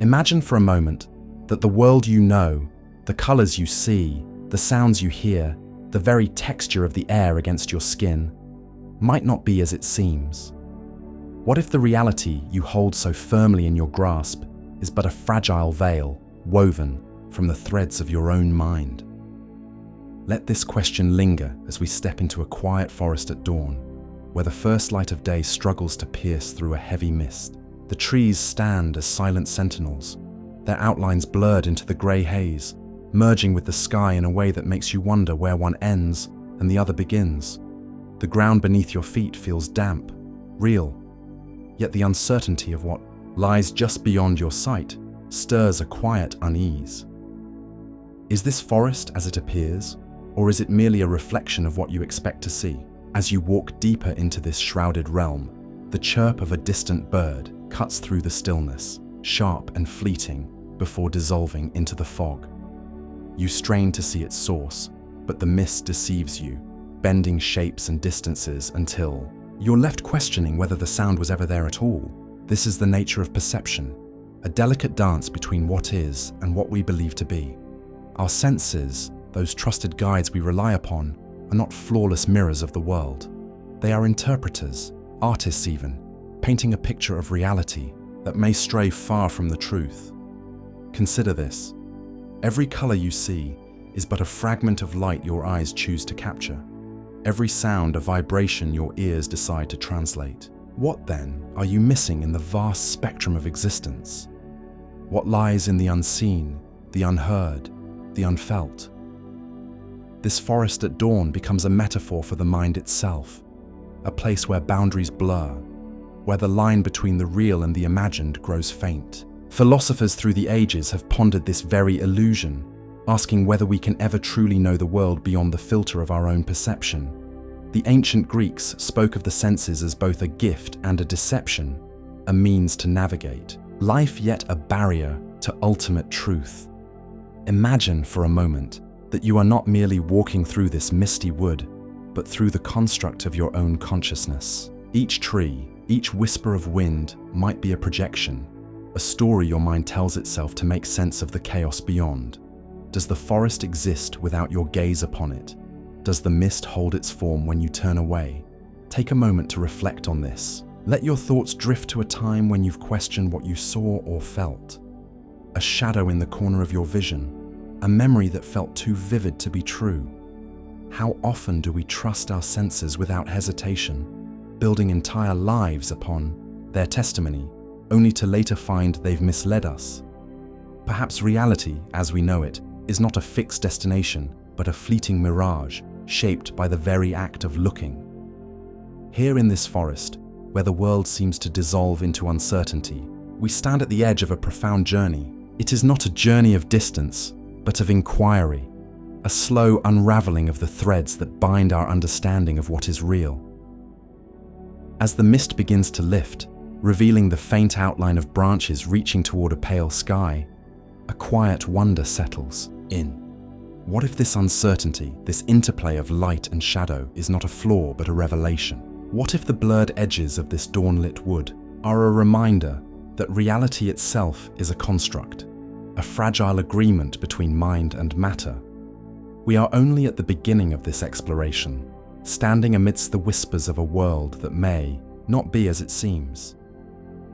Imagine for a moment that the world you know, the colors you see, the sounds you hear, the very texture of the air against your skin, might not be as it seems. What if the reality you hold so firmly in your grasp is but a fragile veil woven from the threads of your own mind? Let this question linger as we step into a quiet forest at dawn, where the first light of day struggles to pierce through a heavy mist. The trees stand as silent sentinels, their outlines blurred into the grey haze, merging with the sky in a way that makes you wonder where one ends and the other begins. The ground beneath your feet feels damp, real, yet the uncertainty of what lies just beyond your sight stirs a quiet unease. Is this forest as it appears, or is it merely a reflection of what you expect to see? As you walk deeper into this shrouded realm, the chirp of a distant bird cuts through the stillness, sharp and fleeting, before dissolving into the fog. You strain to see its source, but the mist deceives you, bending shapes and distances until you're left questioning whether the sound was ever there at all. This is the nature of perception, a delicate dance between what is and what we believe to be. Our senses, those trusted guides we rely upon, are not flawless mirrors of the world. They are interpreters, artists even, painting a picture of reality that may stray far from the truth. Consider this. Every color you see is but a fragment of light your eyes choose to capture. Every sound a vibration your ears decide to translate. What then are you missing in the vast spectrum of existence? What lies in the unseen, the unheard, the unfelt? This forest at dawn becomes a metaphor for the mind itself, a place where boundaries blur, where the line between the real and the imagined grows faint. Philosophers through the ages have pondered this very illusion, asking whether we can ever truly know the world beyond the filter of our own perception. The ancient Greeks spoke of the senses as both a gift and a deception, a means to navigate life yet a barrier to ultimate truth. Imagine for a moment that you are not merely walking through this misty wood, but through the construct of your own consciousness. Each tree, each whisper of wind might be a projection, a story your mind tells itself to make sense of the chaos beyond. Does the forest exist without your gaze upon it? Does the mist hold its form when you turn away? Take a moment to reflect on this. Let your thoughts drift to a time when you've questioned what you saw or felt. A shadow in the corner of your vision, a memory that felt too vivid to be true. How often do we trust our senses without hesitation, building entire lives upon their testimony, only to later find they've misled us? Perhaps reality, as we know it, is not a fixed destination, but a fleeting mirage, shaped by the very act of looking. Here in this forest, where the world seems to dissolve into uncertainty, we stand at the edge of a profound journey. It is not a journey of distance, but of inquiry, a slow unraveling of the threads that bind our understanding of what is real. As the mist begins to lift, revealing the faint outline of branches reaching toward a pale sky, a quiet wonder settles in. What if this uncertainty, this interplay of light and shadow, is not a flaw but a revelation? What if the blurred edges of this dawn-lit wood are a reminder that reality itself is a construct, a fragile agreement between mind and matter? We are only at the beginning of this exploration, standing amidst the whispers of a world that may not be as it seems.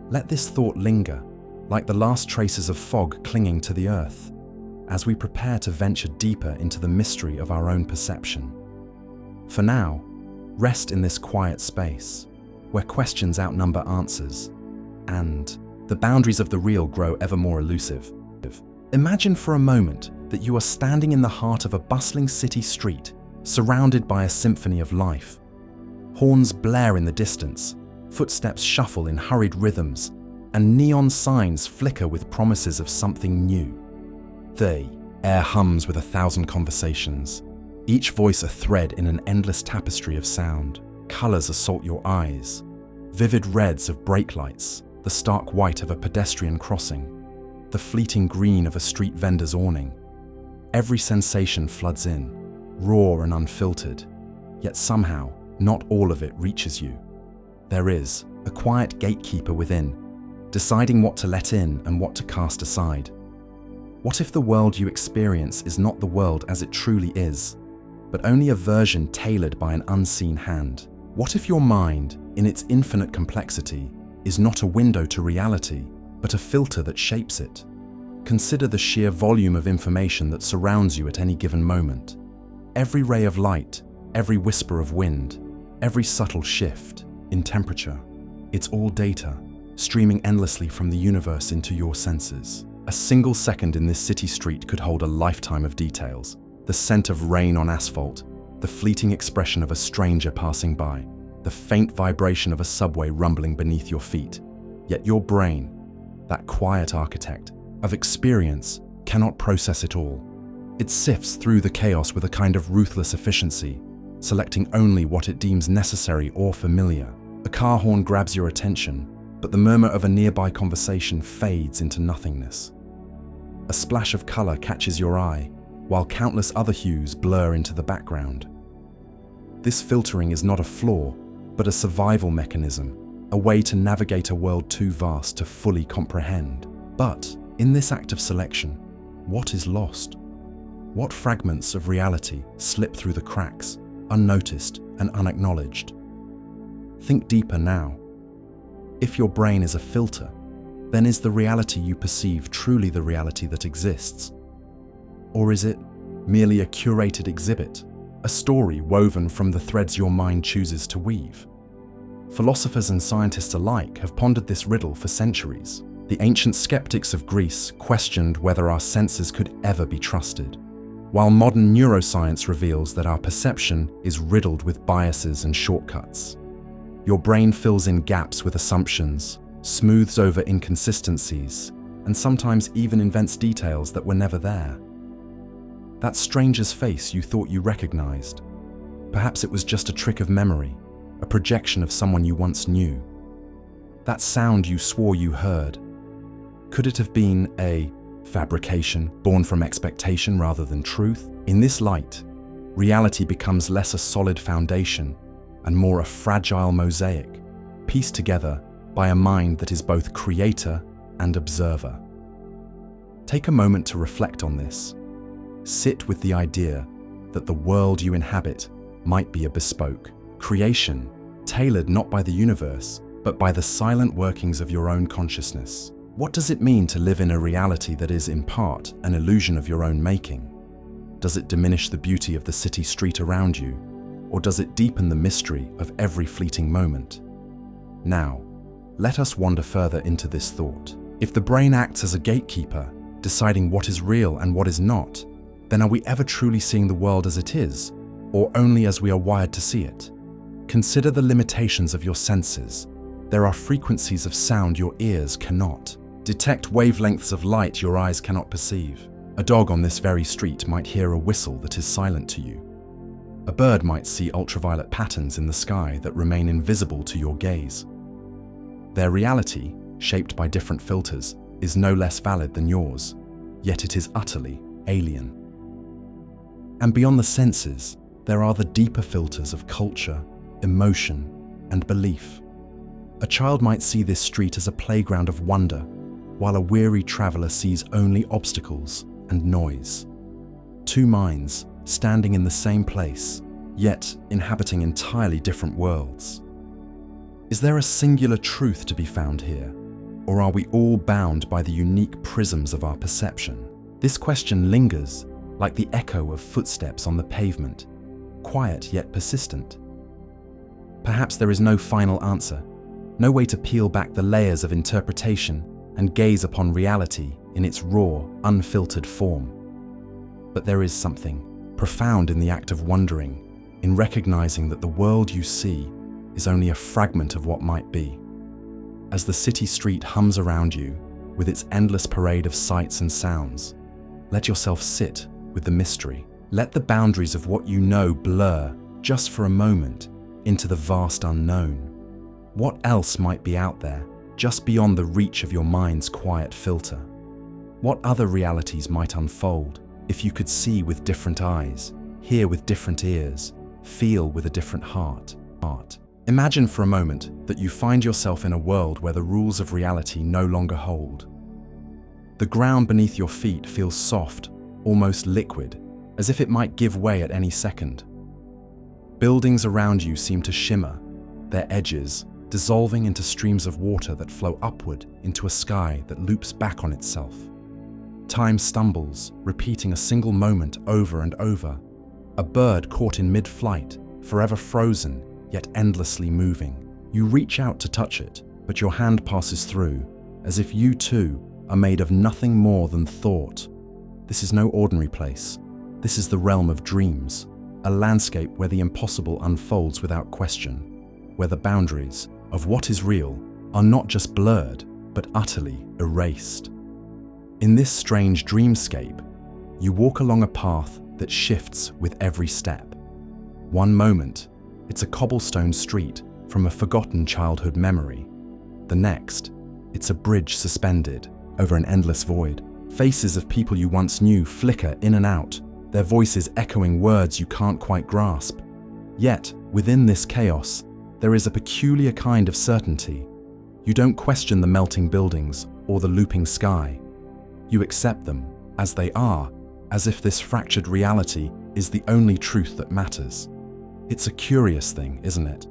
Let this thought linger, like the last traces of fog clinging to the earth, as we prepare to venture deeper into the mystery of our own perception. For now, rest in this quiet space, where questions outnumber answers, and the boundaries of the real grow ever more elusive. Imagine for a moment that you are standing in the heart of a bustling city street, surrounded by a symphony of life. Horns blare in the distance, footsteps shuffle in hurried rhythms, and neon signs flicker with promises of something new. The air hums with 1,000 conversations, each voice a thread in an endless tapestry of sound. Colors assault your eyes, vivid reds of brake lights, the stark white of a pedestrian crossing, the fleeting green of a street vendor's awning. Every sensation floods in, raw and unfiltered, yet somehow not all of it reaches you. There is a quiet gatekeeper within, deciding what to let in and what to cast aside. What if the world you experience is not the world as it truly is, but only a version tailored by an unseen hand? What if your mind, in its infinite complexity, is not a window to reality, but a filter that shapes it? Consider the sheer volume of information that surrounds you at any given moment. Every ray of light, every whisper of wind, every subtle shift in temperature. It's all data, streaming endlessly from the universe into your senses. A single second in this city street could hold a lifetime of details. The scent of rain on asphalt, the fleeting expression of a stranger passing by, the faint vibration of a subway rumbling beneath your feet. Yet your brain, that quiet architect of experience, cannot process it all. It sifts through the chaos with a kind of ruthless efficiency, selecting only what it deems necessary or familiar. A car horn grabs your attention, but the murmur of a nearby conversation fades into nothingness. A splash of color catches your eye, while countless other hues blur into the background. This filtering is not a flaw, but a survival mechanism, a way to navigate a world too vast to fully comprehend. But in this act of selection, what is lost? What fragments of reality slip through the cracks, unnoticed and unacknowledged? Think deeper now. If your brain is a filter, then is the reality you perceive truly the reality that exists? Or is it merely a curated exhibit, a story woven from the threads your mind chooses to weave? Philosophers and scientists alike have pondered this riddle for centuries. The ancient skeptics of Greece questioned whether our senses could ever be trusted, while modern neuroscience reveals that our perception is riddled with biases and shortcuts. Your brain fills in gaps with assumptions, smooths over inconsistencies, and sometimes even invents details that were never there. That stranger's face you thought you recognized, perhaps it was just a trick of memory, a projection of someone you once knew. That sound you swore you heard, could it have been a fabrication born from expectation rather than truth? In this light, reality becomes less a solid foundation and more a fragile mosaic, pieced together by a mind that is both creator and observer. Take a moment to reflect on this. Sit with the idea that the world you inhabit might be a bespoke creation, tailored not by the universe, but by the silent workings of your own consciousness. What does it mean to live in a reality that is, in part, an illusion of your own making? Does it diminish the beauty of the city street around you, or does it deepen the mystery of every fleeting moment? Now, let us wander further into this thought. If the brain acts as a gatekeeper, deciding what is real and what is not, then are we ever truly seeing the world as it is, or only as we are wired to see it? Consider the limitations of your senses. There are frequencies of sound your ears cannot detect, wavelengths of light your eyes cannot perceive. A dog on this very street might hear a whistle that is silent to you. A bird might see ultraviolet patterns in the sky that remain invisible to your gaze. Their reality, shaped by different filters, is no less valid than yours, yet it is utterly alien. And beyond the senses, there are the deeper filters of culture, emotion, and belief. A child might see this street as a playground of wonder, while a weary traveler sees only obstacles and noise. Two minds standing in the same place, yet inhabiting entirely different worlds. Is there a singular truth to be found here, or are we all bound by the unique prisms of our perception? This question lingers, like the echo of footsteps on the pavement, quiet yet persistent. Perhaps there is no final answer, no way to peel back the layers of interpretation and gaze upon reality in its raw, unfiltered form. But there is something profound in the act of wondering, in recognizing that the world you see is only a fragment of what might be. As the city street hums around you, with its endless parade of sights and sounds, let yourself sit with the mystery. Let the boundaries of what you know blur, just for a moment, into the vast unknown. What else might be out there, just beyond the reach of your mind's quiet filter? What other realities might unfold if you could see with different eyes, hear with different ears, feel with a different heart? Imagine for a moment that you find yourself in a world where the rules of reality no longer hold. The ground beneath your feet feels soft, almost liquid, as if it might give way at any second. Buildings around you seem to shimmer, their edges dissolving into streams of water that flow upward into a sky that loops back on itself. Time stumbles, repeating a single moment over and over. A bird caught in mid-flight, forever frozen, yet endlessly moving. You reach out to touch it, but your hand passes through, as if you too are made of nothing more than thought. This is no ordinary place. This is the realm of dreams, a landscape where the impossible unfolds without question, where the boundaries of what is real are not just blurred, but utterly erased. In this strange dreamscape, you walk along a path that shifts with every step. One moment, it's a cobblestone street from a forgotten childhood memory. The next, it's a bridge suspended over an endless void. Faces of people you once knew flicker in and out, their voices echoing words you can't quite grasp. Yet, within this chaos, there is a peculiar kind of certainty. You don't question the melting buildings or the looping sky. You accept them as they are, as if this fractured reality is the only truth that matters. It's a curious thing, isn't it?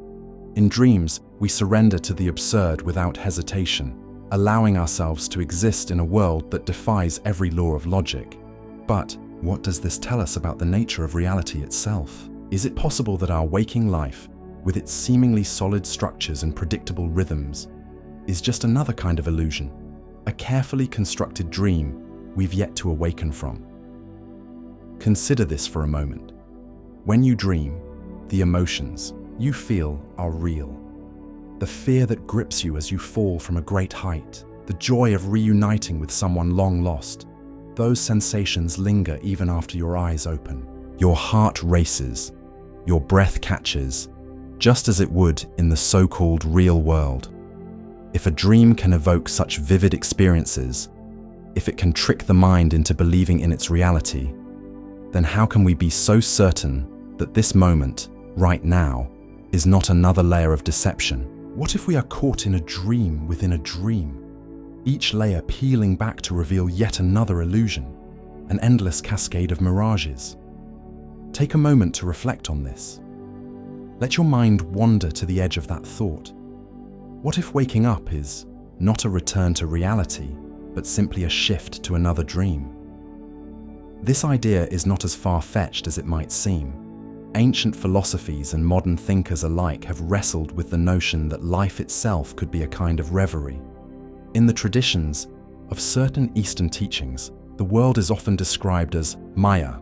In dreams, we surrender to the absurd without hesitation, allowing ourselves to exist in a world that defies every law of logic. But what does this tell us about the nature of reality itself? Is it possible that our waking life, with its seemingly solid structures and predictable rhythms, is just another kind of illusion, a carefully constructed dream we've yet to awaken from? Consider this for a moment. When you dream, the emotions you feel are real. The fear that grips you as you fall from a great height, the joy of reuniting with someone long lost, those sensations linger even after your eyes open. Your heart races, your breath catches, just as it would in the so-called real world. If a dream can evoke such vivid experiences, if it can trick the mind into believing in its reality, then how can we be so certain that this moment, right now, is not another layer of deception? What if we are caught in a dream within a dream, each layer peeling back to reveal yet another illusion, an endless cascade of mirages? Take a moment to reflect on this. Let your mind wander to the edge of that thought. What if waking up is not a return to reality, but simply a shift to another dream? This idea is not as far-fetched as it might seem. Ancient philosophies and modern thinkers alike have wrestled with the notion that life itself could be a kind of reverie. In the traditions of certain Eastern teachings, the world is often described as Maya,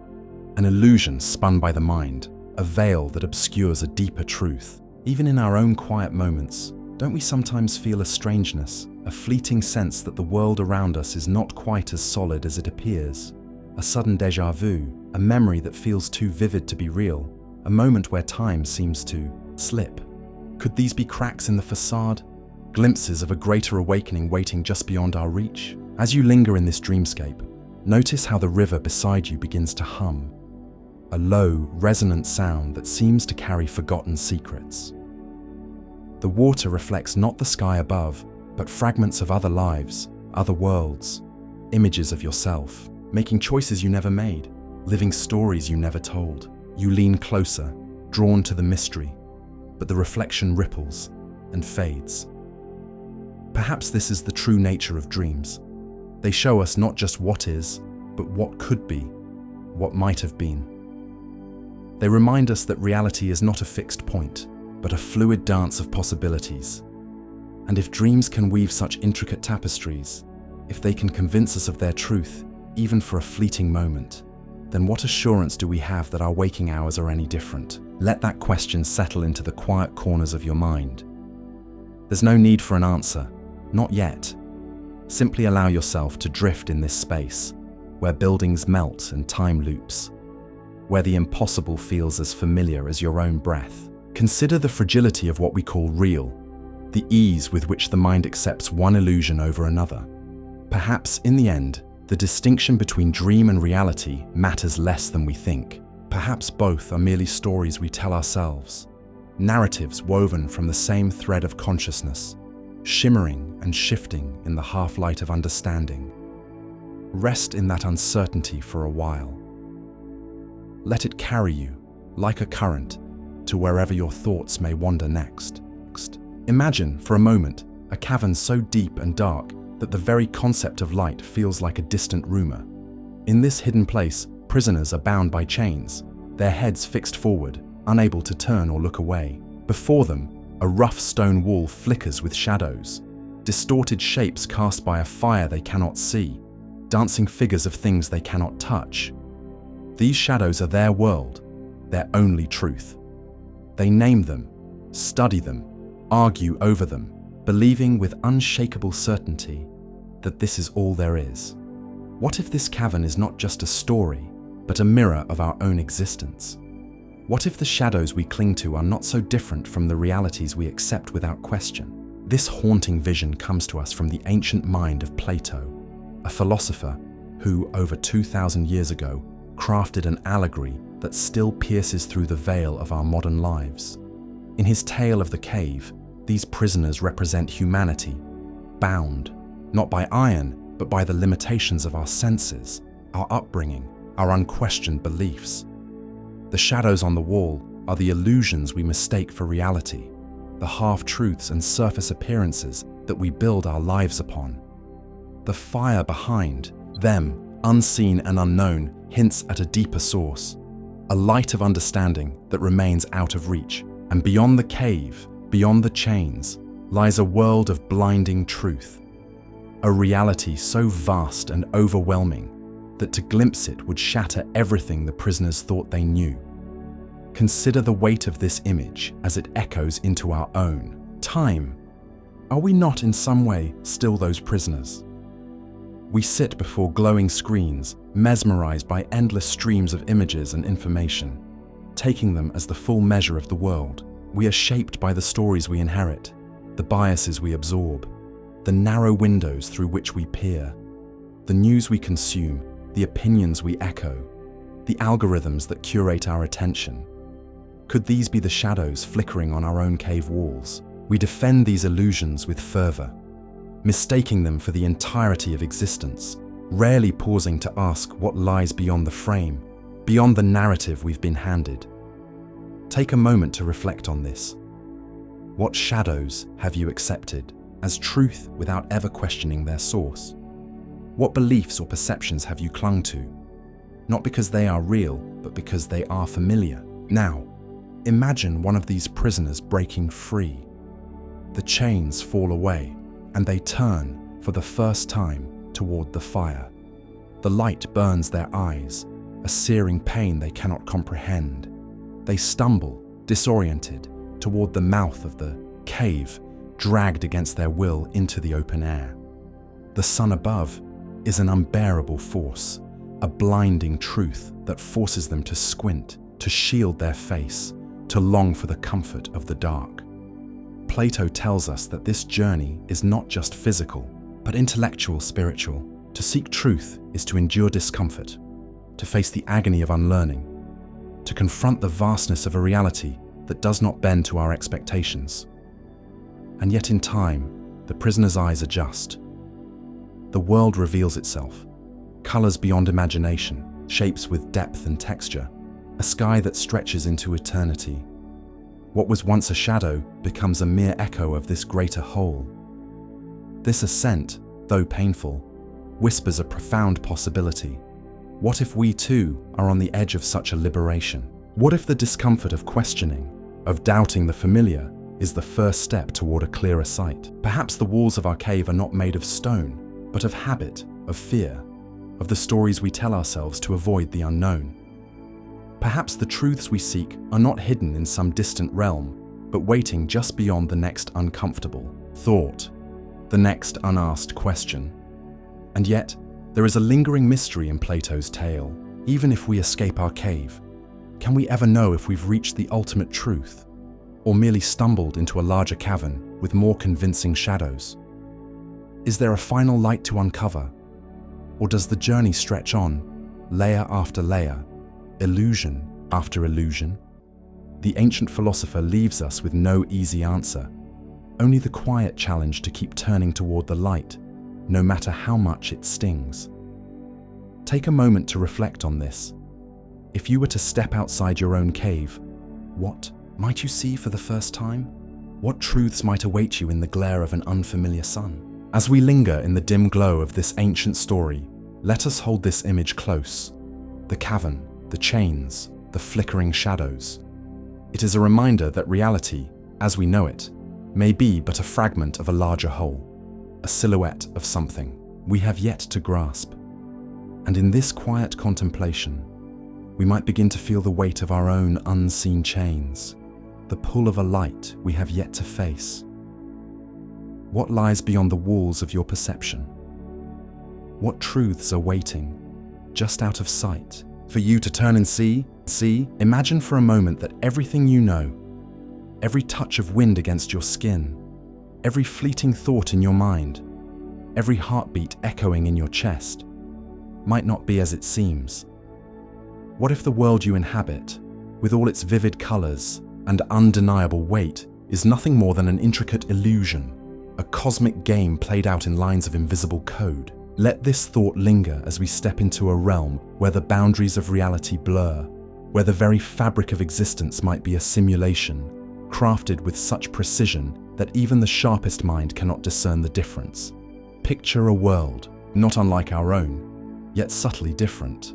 an illusion spun by the mind, a veil that obscures a deeper truth. Even in our own quiet moments, don't we sometimes feel a strangeness, a fleeting sense that the world around us is not quite as solid as it appears? A sudden déjà vu, a memory that feels too vivid to be real, a moment where time seems to slip. Could these be cracks in the facade? Glimpses of a greater awakening waiting just beyond our reach? As you linger in this dreamscape, notice how the river beside you begins to hum, a low, resonant sound that seems to carry forgotten secrets. The water reflects not the sky above, but fragments of other lives, other worlds, images of yourself, making choices you never made, living stories you never told. You lean closer, drawn to the mystery, but the reflection ripples and fades. Perhaps this is the true nature of dreams. They show us not just what is, but what could be, what might have been. They remind us that reality is not a fixed point, but a fluid dance of possibilities. And if dreams can weave such intricate tapestries, if they can convince us of their truth, even for a fleeting moment, then what assurance do we have that our waking hours are any different? Let that question settle into the quiet corners of your mind. There's no need for an answer, not yet. Simply allow yourself to drift in this space, where buildings melt and time loops, where the impossible feels as familiar as your own breath. Consider the fragility of what we call real, the ease with which the mind accepts one illusion over another. Perhaps, in the end, the distinction between dream and reality matters less than we think. Perhaps both are merely stories we tell ourselves, narratives woven from the same thread of consciousness, shimmering and shifting in the half-light of understanding. Rest in that uncertainty for a while. Let it carry you, like a current, to wherever your thoughts may wander next. Imagine, for a moment, a cavern so deep and dark that the very concept of light feels like a distant rumor. In this hidden place, prisoners are bound by chains, their heads fixed forward, unable to turn or look away. Before them, a rough stone wall flickers with shadows, distorted shapes cast by a fire they cannot see, dancing figures of things they cannot touch. These shadows are their world, their only truth. They name them, study them, argue over them, believing with unshakable certainty that this is all there is. What if this cavern is not just a story, but a mirror of our own existence? What if the shadows we cling to are not so different from the realities we accept without question? This haunting vision comes to us from the ancient mind of Plato, a philosopher who, over 2,000 years ago, crafted an allegory that still pierces through the veil of our modern lives. In his tale of the cave, these prisoners represent humanity, bound, not by iron, but by the limitations of our senses, our upbringing, our unquestioned beliefs. The shadows on the wall are the illusions we mistake for reality, the half-truths and surface appearances that we build our lives upon. The fire behind them, unseen and unknown, hints at a deeper source, a light of understanding that remains out of reach. And beyond the cave, beyond the chains, lies a world of blinding truth, a reality so vast and overwhelming that to glimpse it would shatter everything the prisoners thought they knew. Consider the weight of this image as it echoes into our own time. Are we not in some way still those prisoners? We sit before glowing screens, mesmerized by endless streams of images and information, taking them as the full measure of the world. We are shaped by the stories we inherit, the biases we absorb, the narrow windows through which we peer, the news we consume, the opinions we echo, the algorithms that curate our attention. Could these be the shadows flickering on our own cave walls? We defend these illusions with fervor, mistaking them for the entirety of existence, rarely pausing to ask what lies beyond the frame, beyond the narrative we've been handed. Take a moment to reflect on this. What shadows have you accepted as truth without ever questioning their source? What beliefs or perceptions have you clung to, not because they are real, but because they are familiar? Now, imagine one of these prisoners breaking free. The chains fall away, and they turn, for the first time, toward the fire. The light burns their eyes, a searing pain they cannot comprehend. They stumble, disoriented, toward the mouth of the cave, dragged against their will into the open air. The sun above is an unbearable force, a blinding truth that forces them to squint, to shield their face, to long for the comfort of the dark. Plato tells us that this journey is not just physical, but intellectual, spiritual. To seek truth is to endure discomfort, to face the agony of unlearning, to confront the vastness of a reality that does not bend to our expectations. And yet in time, the prisoner's eyes adjust. The world reveals itself, colors beyond imagination, shapes with depth and texture, a sky that stretches into eternity. What was once a shadow becomes a mere echo of this greater whole. This ascent, though painful, whispers a profound possibility. What if we too are on the edge of such a liberation? What if the discomfort of questioning, of doubting the familiar, is the first step toward a clearer sight? Perhaps the walls of our cave are not made of stone, but of habit, of fear, of the stories we tell ourselves to avoid the unknown. Perhaps the truths we seek are not hidden in some distant realm, but waiting just beyond the next uncomfortable thought, the next unasked question. And yet, there is a lingering mystery in Plato's tale. Even if we escape our cave, can we ever know if we've reached the ultimate truth, or merely stumbled into a larger cavern with more convincing shadows? Is there a final light to uncover, or does the journey stretch on, layer after layer, illusion after illusion? the ancient philosopher leaves us with no easy answer, only the quiet challenge to keep turning toward the light, no matter how much it stings. Take a moment to reflect on this. If you were to step outside your own cave, what might you see for the first time? What truths might await you in the glare of an unfamiliar sun? As we linger in the dim glow of this ancient story, let us hold this image close. The cavern, the chains, the flickering shadows. It is a reminder that reality, as we know it, may be but a fragment of a larger whole, a silhouette of something we have yet to grasp. And in this quiet contemplation, we might begin to feel the weight of our own unseen chains, the pull of a light we have yet to face. What lies beyond the walls of your perception? What truths are waiting, just out of sight, for you to turn and see? Imagine for a moment that everything you know, every touch of wind against your skin, every fleeting thought in your mind, every heartbeat echoing in your chest, might not be as it seems. What if the world you inhabit, with all its vivid colors and undeniable weight, is nothing more than an intricate illusion, a cosmic game played out in lines of invisible code? Let this thought linger as we step into a realm where the boundaries of reality blur, where the very fabric of existence might be a simulation, crafted with such precision that even the sharpest mind cannot discern the difference. Picture a world, not unlike our own, yet subtly different.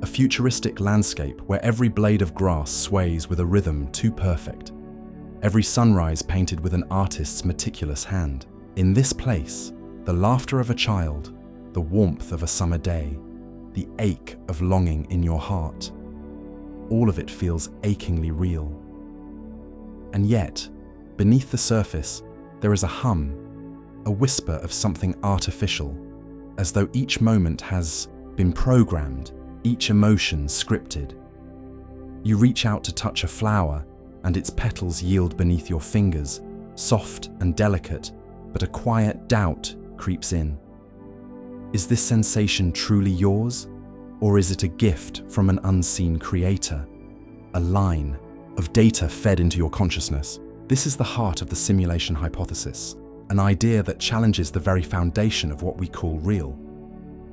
A futuristic landscape where every blade of grass sways with a rhythm too perfect, every sunrise painted with an artist's meticulous hand. In this place, the laughter of a child, the warmth of a summer day, the ache of longing in your heart, all of it feels achingly real. And yet, beneath the surface, there is a hum, a whisper of something artificial, as though each moment has been programmed, each emotion scripted. You reach out to touch a flower, and its petals yield beneath your fingers, soft and delicate, but a quiet doubt creeps in. Is this sensation truly yours, or is it a gift from an unseen creator? A line of data fed into your consciousness. This is the heart of the simulation hypothesis, an idea that challenges the very foundation of what we call real.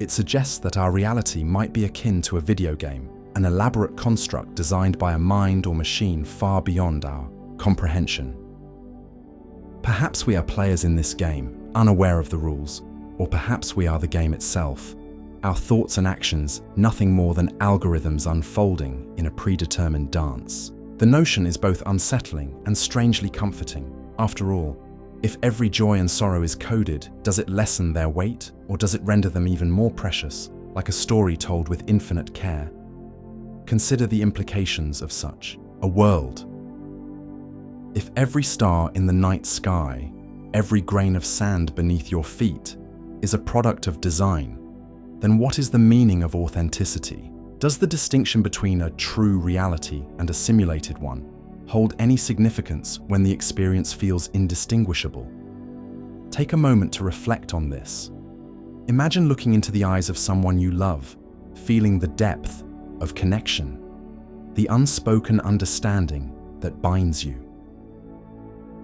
It suggests that our reality might be akin to a video game, an elaborate construct designed by a mind or machine far beyond our comprehension. Perhaps we are players in this game, unaware of the rules, or perhaps we are the game itself, our thoughts and actions nothing more than algorithms unfolding in a predetermined dance. The notion is both unsettling and strangely comforting. After all, if every joy and sorrow is coded, does it lessen their weight, or does it render them even more precious, like a story told with infinite care? Consider the implications of such a world. If every star in the night sky, every grain of sand beneath your feet, is a product of design, then what is the meaning of authenticity? Does the distinction between a true reality and a simulated one hold any significance when the experience feels indistinguishable? Take a moment to reflect on this. Imagine looking into the eyes of someone you love, feeling the depth of connection, the unspoken understanding that binds you.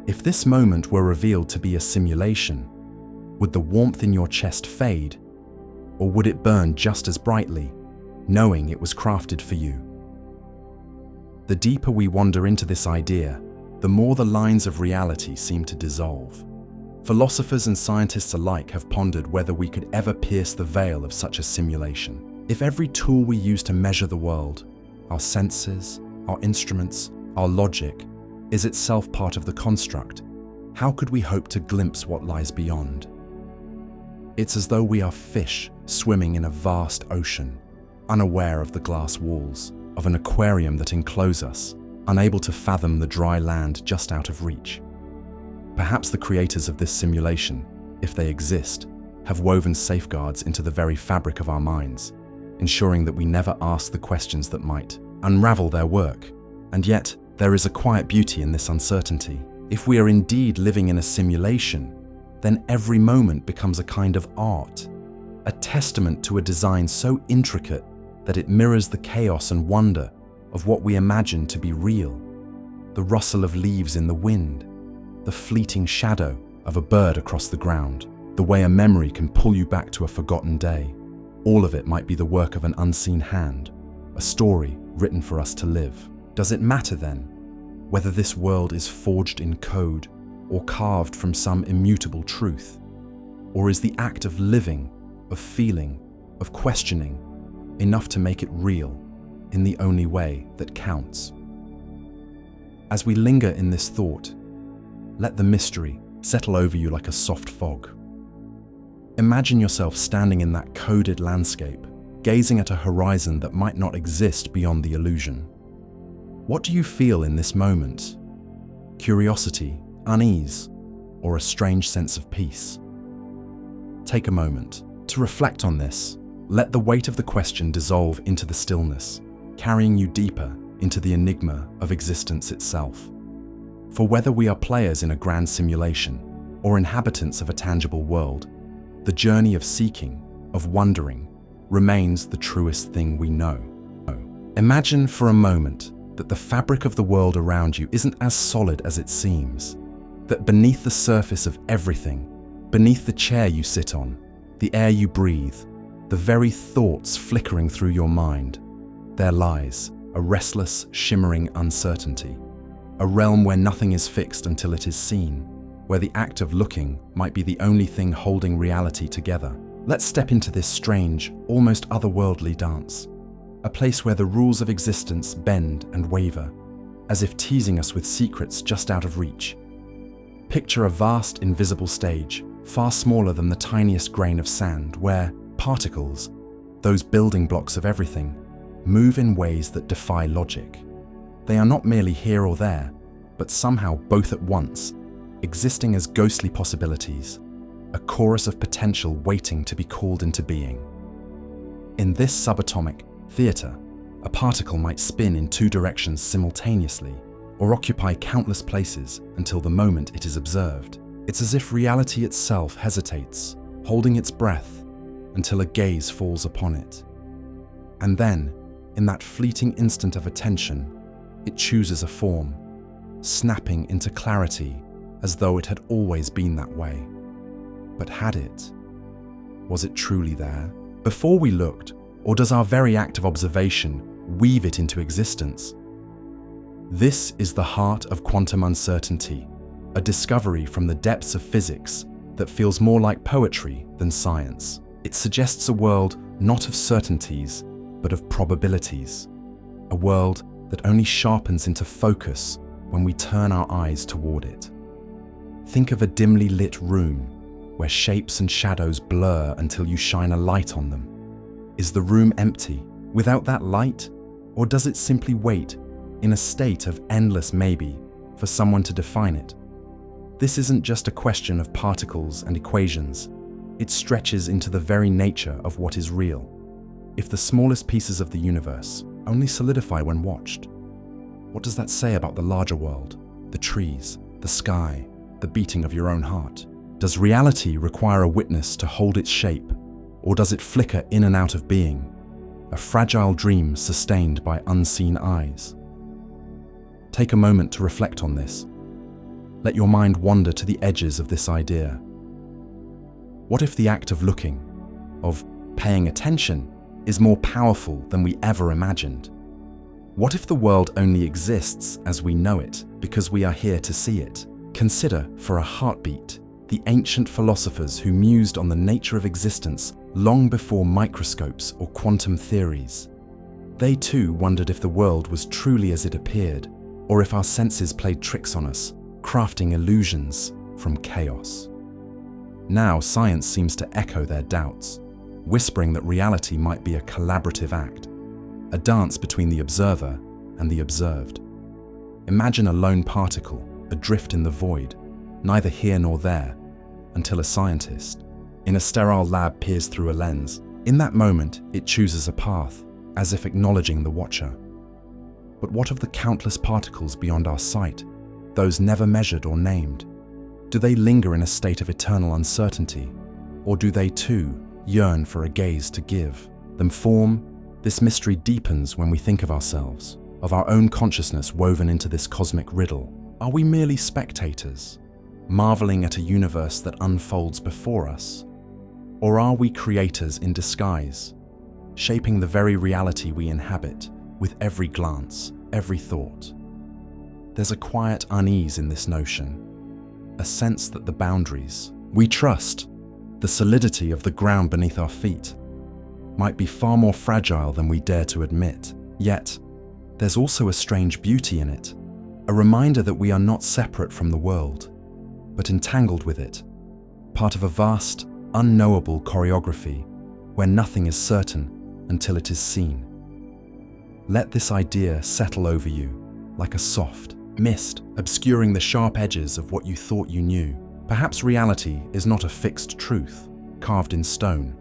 If this moment were revealed to be a simulation, would the warmth in your chest fade, or would it burn just as brightly, knowing it was crafted for you? The deeper we wander into this idea, the more the lines of reality seem to dissolve. Philosophers and scientists alike have pondered whether we could ever pierce the veil of such a simulation. If every tool we use to measure the world, our senses, our instruments, our logic, is itself part of the construct, how could we hope to glimpse what lies beyond? It's as though we are fish swimming in a vast ocean, unaware of the glass walls of an aquarium that enclose us, unable to fathom the dry land just out of reach. Perhaps the creators of this simulation, if they exist, have woven safeguards into the very fabric of our minds, ensuring that we never ask the questions that might unravel their work. And yet, there is a quiet beauty in this uncertainty. If we are indeed living in a simulation, then every moment becomes a kind of art, a testament to a design so intricate that it mirrors the chaos and wonder of what we imagine to be real. the rustle of leaves in the wind, the fleeting shadow of a bird across the ground, the way a memory can pull you back to a forgotten day. All of it might be the work of an unseen hand, a story written for us to live. Does it matter then whether this world is forged in code or carved from some immutable truth? Or is the act of living, of feeling, of questioning enough to make it real in the only way that counts? As we linger in this thought, let the mystery settle over you like a soft fog. Imagine yourself standing in that coded landscape, gazing at a horizon that might not exist beyond the illusion. What do you feel in this moment? Curiosity, unease, or a strange sense of peace? Take a moment to reflect on this. Let the weight of the question dissolve into the stillness, carrying you deeper into the enigma of existence itself. For whether we are players in a grand simulation or inhabitants of a tangible world, the journey of seeking, of wondering, remains the truest thing we know. Imagine for a moment that the fabric of the world around you isn't as solid as it seems, that beneath the surface of everything, beneath the chair you sit on, the air you breathe, the very thoughts flickering through your mind, there lies a restless, shimmering uncertainty, a realm where nothing is fixed until it is seen, where the act of looking might be the only thing holding reality together. Let's step into this strange, almost otherworldly dance, a place where the rules of existence bend and waver, as if teasing us with secrets just out of reach. Picture a vast, invisible stage, far smaller than the tiniest grain of sand, where particles, those building blocks of everything, move in ways that defy logic. They are not merely here or there, but somehow both at once, existing as ghostly possibilities, a chorus of potential waiting to be called into being. In this subatomic theater, a particle might spin in two directions simultaneously, or occupy countless places until the moment it is observed. It's as if reality itself hesitates, holding its breath until a gaze falls upon it. And then, in that fleeting instant of attention, it chooses a form, snapping into clarity as though it had always been that way. But had it? Was it truly there, before we looked, or does our very act of observation weave it into existence? This is the heart of quantum uncertainty, a discovery from the depths of physics that feels more like poetry than science. It suggests a world not of certainties, but of probabilities, a world that only sharpens into focus when we turn our eyes toward it. Think of a dimly lit room where shapes and shadows blur until you shine a light on them. Is the room empty without that light, or does it simply wait in a state of endless maybe for someone to define it? This isn't just a question of particles and equations. It stretches into the very nature of what is real. If the smallest pieces of the universe only solidify when watched, what does that say about the larger world, the trees, the sky, the beating of your own heart? Does reality require a witness to hold its shape, or does it flicker in and out of being, a fragile dream sustained by unseen eyes? Take a moment to reflect on this. Let your mind wander to the edges of this idea. What if the act of looking, of paying attention, is more powerful than we ever imagined? What if the world only exists as we know it because we are here to see it? Consider, for a heartbeat, the ancient philosophers who mused on the nature of existence long before microscopes or quantum theories. They too wondered if the world was truly as it appeared, or if our senses played tricks on us, crafting illusions from chaos. Now science seems to echo their doubts, whispering that reality might be a collaborative act, a dance between the observer and the observed. Imagine a lone particle, adrift in the void, neither here nor there, until a scientist, in a sterile lab, peers through a lens. In that moment, it chooses a path, as if acknowledging the watcher. But what of the countless particles beyond our sight, those never measured or named? Do they linger in a state of eternal uncertainty, or do they too yearn for a gaze to give them form? This mystery deepens when we think of ourselves, of our own consciousness woven into this cosmic riddle? Are we merely spectators, marveling at a universe that unfolds before us? Or are we creators in disguise, shaping the very reality we inhabit with every glance, every thought? There's a quiet unease in this notion, a sense that the boundaries we trust, the solidity of the ground beneath our feet, might be far more fragile than we dare to admit. Yet, there's also a strange beauty in it, a reminder that we are not separate from the world, but entangled with it, part of a vast, unknowable choreography where nothing is certain until it is seen. Let this idea settle over you like a soft mist obscuring the sharp edges of what you thought you knew. Perhaps reality is not a fixed truth carved in stone,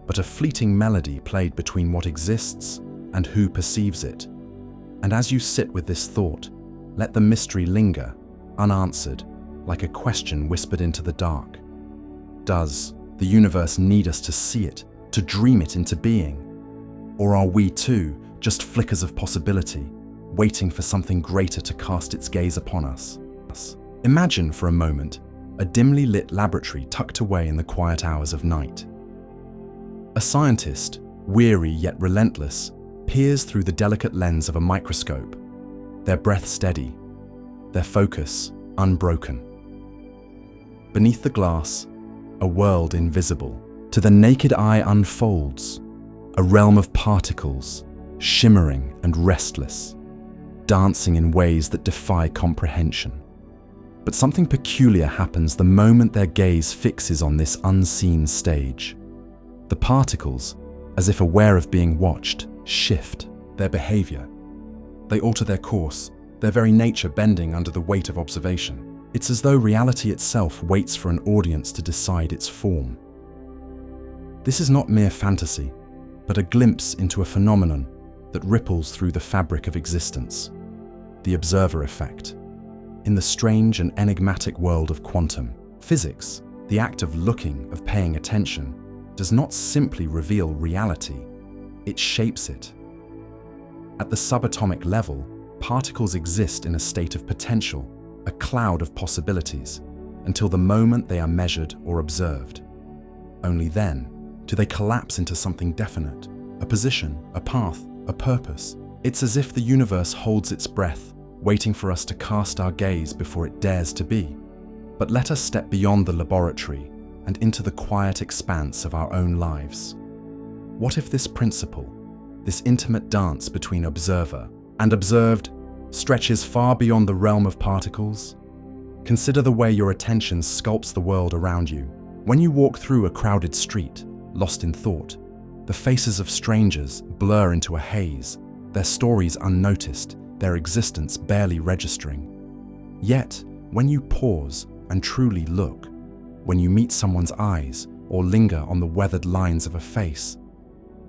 but a fleeting melody played between what exists and who perceives it. And as you sit with this thought, let the mystery linger, unanswered, like a question whispered into the dark. Does the universe need us to see it, to dream it into being? Or are we too just flickers of possibility, waiting for something greater to cast its gaze upon us? Imagine for a moment a dimly lit laboratory tucked away in the quiet hours of night. A scientist, weary yet relentless, peers through the delicate lens of a microscope, their breath steady, their focus unbroken. Beneath the glass, a world invisible to the naked eye unfolds, a realm of particles, shimmering and restless, dancing in ways that defy comprehension. But something peculiar happens the moment their gaze fixes on this unseen stage. The particles, as if aware of being watched, shift their behavior. They alter their course, their very nature bending under the weight of observation. It's as though reality itself waits for an audience to decide its form. This is not mere fantasy, but a glimpse into a phenomenon that ripples through the fabric of existence, the observer effect. In the strange and enigmatic world of quantum physics, the act of looking, of paying attention, does not simply reveal reality, it shapes it. At the subatomic level, particles exist in a state of potential, a cloud of possibilities, until the moment they are measured or observed. Only then do they collapse into something definite, a position, a path, a purpose. It's as if the universe holds its breath, waiting for us to cast our gaze before it dares to be. But let us step beyond the laboratory and into the quiet expanse of our own lives. What if this principle, this intimate dance between observer and observed, stretches far beyond the realm of particles? Consider the way your attention sculpts the world around you. When you walk through a crowded street, lost in thought, the faces of strangers blur into a haze, their stories unnoticed, their existence barely registering. Yet, when you pause and truly look, when you meet someone's eyes or linger on the weathered lines of a face,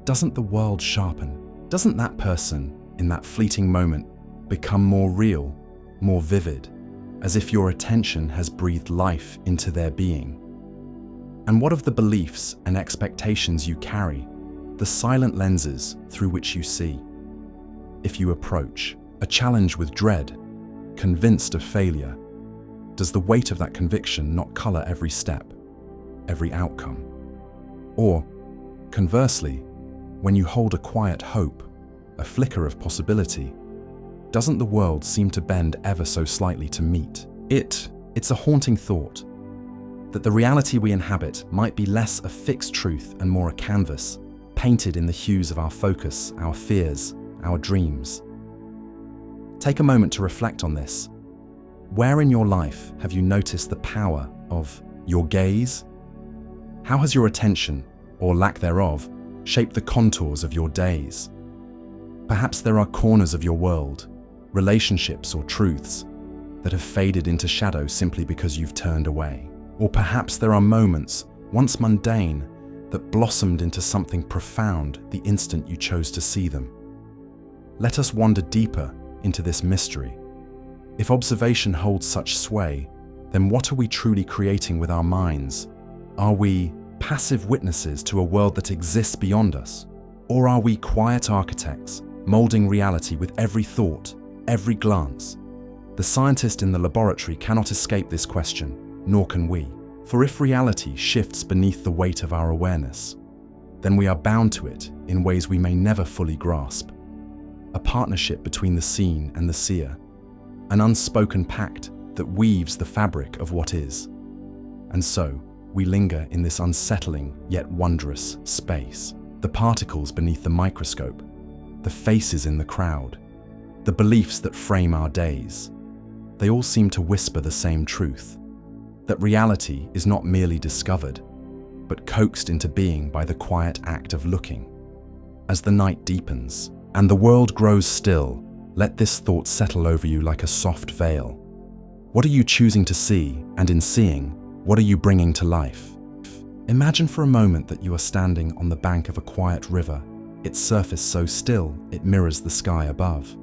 doesn't the world sharpen? Doesn't that person, in that fleeting moment, become more real, more vivid, as if your attention has breathed life into their being? And what of the beliefs and expectations you carry, the silent lenses through which you see? If you approach a challenge with dread, convinced of failure, does the weight of that conviction not color every step, every outcome? Or, conversely, when you hold a quiet hope, a flicker of possibility, doesn't the world seem to bend ever so slightly to meet? It's a haunting thought that the reality we inhabit might be less a fixed truth and more a canvas, painted in the hues of our focus, our fears, our dreams. Take a moment to reflect on this. Where in your life have you noticed the power of your gaze? How has your attention, or lack thereof, shaped the contours of your days? Perhaps there are corners of your world, relationships or truths, that have faded into shadow simply because you've turned away. Or perhaps there are moments, once mundane, that blossomed into something profound the instant you chose to see them. Let us wander deeper into this mystery. If observation holds such sway, then what are we truly creating with our minds? Are we passive witnesses to a world that exists beyond us? Or are we quiet architects, molding reality with every thought, every glance. The scientist in the laboratory cannot escape this question, nor can we. For if reality shifts beneath the weight of our awareness, then we are bound to it in ways we may never fully grasp. A partnership between the seen and the seer, an unspoken pact that weaves the fabric of what is. And so, we linger in this unsettling yet wondrous space. The particles beneath the microscope, the faces in the crowd, the beliefs that frame our days, they all seem to whisper the same truth, that reality is not merely discovered, but coaxed into being by the quiet act of looking. As the night deepens and the world grows still, let this thought settle over you like a soft veil. What are you choosing to see, and in seeing, what are you bringing to life? Imagine for a moment that you are standing on the bank of a quiet river, its surface so still it mirrors the sky above.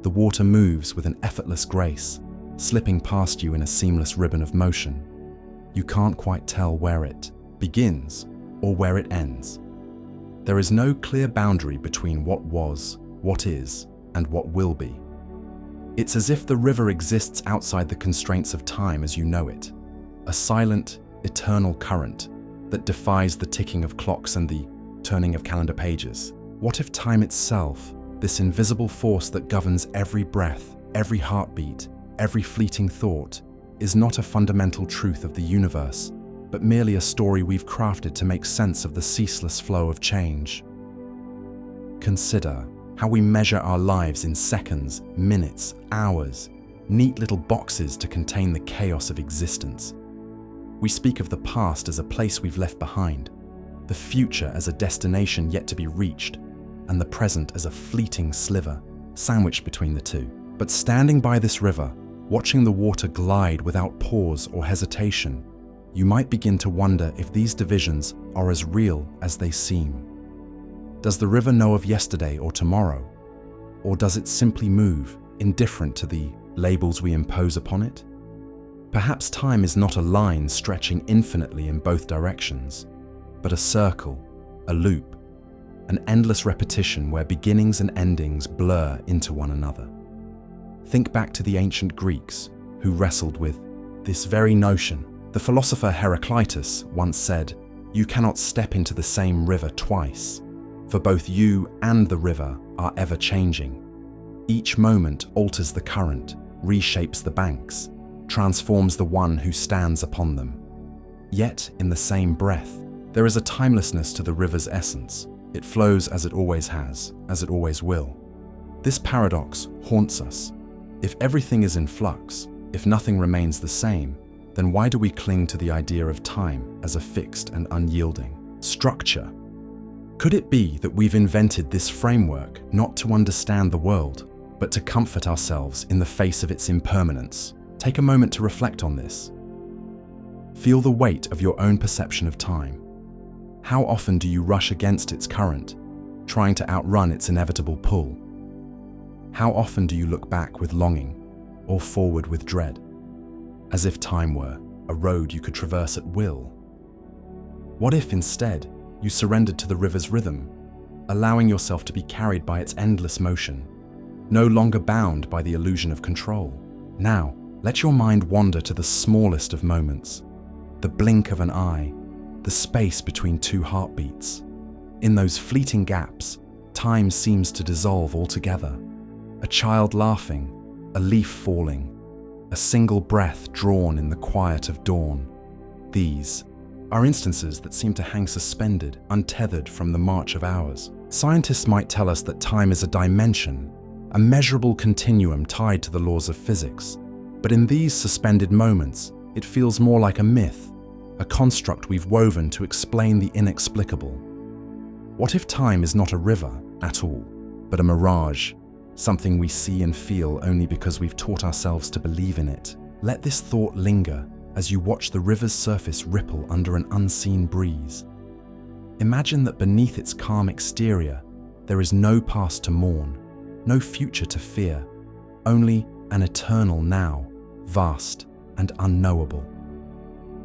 The water moves with an effortless grace, slipping past you in a seamless ribbon of motion. You can't quite tell where it begins or where it ends. There is no clear boundary between what was, what is, and what will be. It's as if the river exists outside the constraints of time as you know it, a silent, eternal current that defies the ticking of clocks and the turning of calendar pages. What if time itself, this invisible force that governs every breath, every heartbeat, every fleeting thought, is not a fundamental truth of the universe, but merely a story we've crafted to make sense of the ceaseless flow of change? Consider how we measure our lives in seconds, minutes, hours, neat little boxes to contain the chaos of existence. We speak of the past as a place we've left behind, the future as a destination yet to be reached, and the present as a fleeting sliver, sandwiched between the two. But standing by this river, watching the water glide without pause or hesitation, you might begin to wonder if these divisions are as real as they seem. Does the river know of yesterday or tomorrow? Or does it simply move, indifferent to the labels we impose upon it? Perhaps time is not a line stretching infinitely in both directions, but a circle, a loop, an endless repetition where beginnings and endings blur into one another. Think back to the ancient Greeks who wrestled with this very notion. The philosopher Heraclitus once said, "You cannot step into the same river twice, for both you and the river are ever changing. Each moment alters the current, reshapes the banks, transforms the one who stands upon them. Yet, in the same breath, there is a timelessness to the river's essence. It flows as it always has, as it always will." This paradox haunts us. If everything is in flux, if nothing remains the same, then why do we cling to the idea of time as a fixed and unyielding structure? Could it be that we've invented this framework not to understand the world, but to comfort ourselves in the face of its impermanence? Take a moment to reflect on this. Feel the weight of your own perception of time. How often do you rush against its current, trying to outrun its inevitable pull? How often do you look back with longing, or forward with dread, as if time were a road you could traverse at will? What if instead you surrendered to the river's rhythm, allowing yourself to be carried by its endless motion, no longer bound by the illusion of control? Now, let your mind wander to the smallest of moments, the blink of an eye, the space between two heartbeats. In those fleeting gaps, time seems to dissolve altogether. A child laughing, a leaf falling, a single breath drawn in the quiet of dawn. These are instances that seem to hang suspended, untethered from the march of hours. Scientists might tell us that time is a dimension, a measurable continuum tied to the laws of physics. But in these suspended moments, it feels more like a myth, a construct we've woven to explain the inexplicable. What if time is not a river at all, but a mirage, something we see and feel only because we've taught ourselves to believe in it? Let this thought linger as you watch the river's surface ripple under an unseen breeze. Imagine that beneath its calm exterior, there is no past to mourn, no future to fear, only an eternal now, vast and unknowable.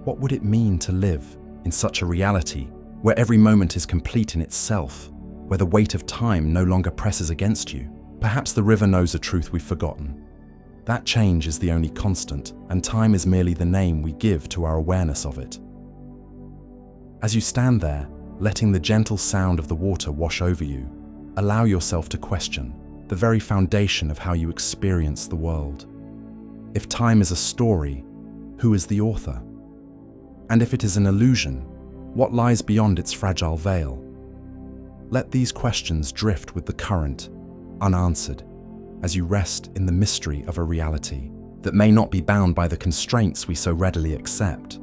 What would it mean to live in such a reality where every moment is complete in itself, where the weight of time no longer presses against you. Perhaps the river knows a truth we've forgotten. That change is the only constant, and time is merely the name we give to our awareness of it. As you stand there, letting the gentle sound of the water wash over you, allow yourself to question the very foundation of how you experience the world. If time is a story, who is the author? And if it is an illusion, what lies beyond its fragile veil? Let these questions drift with the current, unanswered, as you rest in the mystery of a reality that may not be bound by the constraints we so readily accept.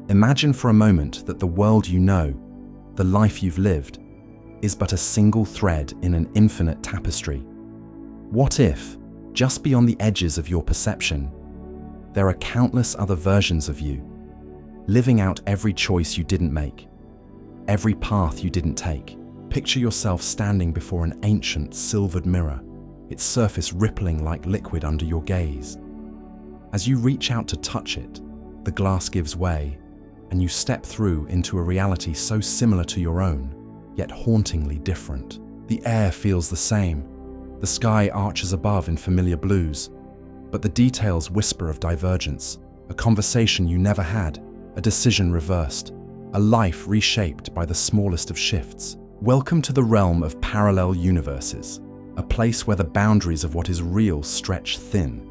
Imagine for a moment that the world you know, the life you've lived, is but a single thread in an infinite tapestry. What if, just beyond the edges of your perception, there are countless other versions of you, living out every choice you didn't make, every path you didn't take? Picture yourself standing before an ancient silvered mirror, its surface rippling like liquid under your gaze. As you reach out to touch it, the glass gives way, and you step through into a reality so similar to your own, yet hauntingly different. The air feels the same, the sky arches above in familiar blues, but the details whisper of divergence, a conversation you never had, a decision reversed, a life reshaped by the smallest of shifts. Welcome to the realm of parallel universes, a place where the boundaries of what is real stretch thin,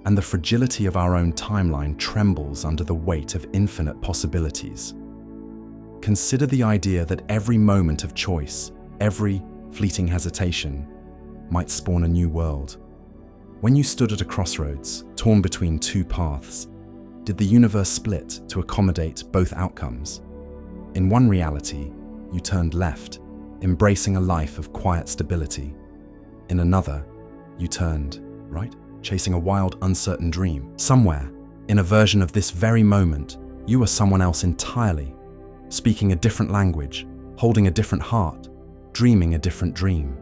and the fragility of our own timeline trembles under the weight of infinite possibilities. Consider the idea that every moment of choice, every fleeting hesitation, might spawn a new world. When you stood at a crossroads, torn between two paths, did the universe split to accommodate both outcomes? In one reality, you turned left, embracing a life of quiet stability. In another, you turned right, chasing a wild, uncertain dream. Somewhere, in a version of this very moment, you are someone else entirely, speaking a different language, holding a different heart, dreaming a different dream.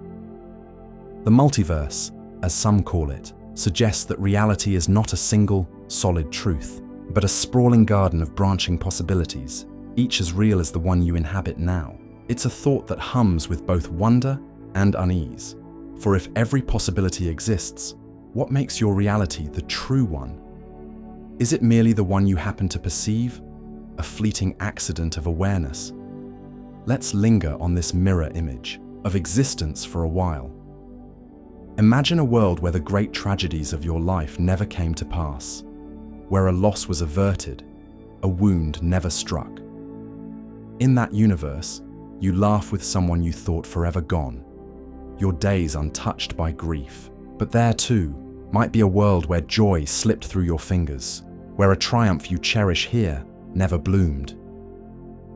The multiverse, as some call it, suggests that reality is not a single, solid truth, but a sprawling garden of branching possibilities, each as real as the one you inhabit now. It's a thought that hums with both wonder and unease. For if every possibility exists, what makes your reality the true one? Is it merely the one you happen to perceive? A fleeting accident of awareness? Let's linger on this mirror image of existence for a while. Imagine a world where the great tragedies of your life never came to pass, where a loss was averted, a wound never struck. In that universe, you laugh with someone you thought forever gone, your days untouched by grief. But there too might be a world where joy slipped through your fingers, where a triumph you cherish here never bloomed.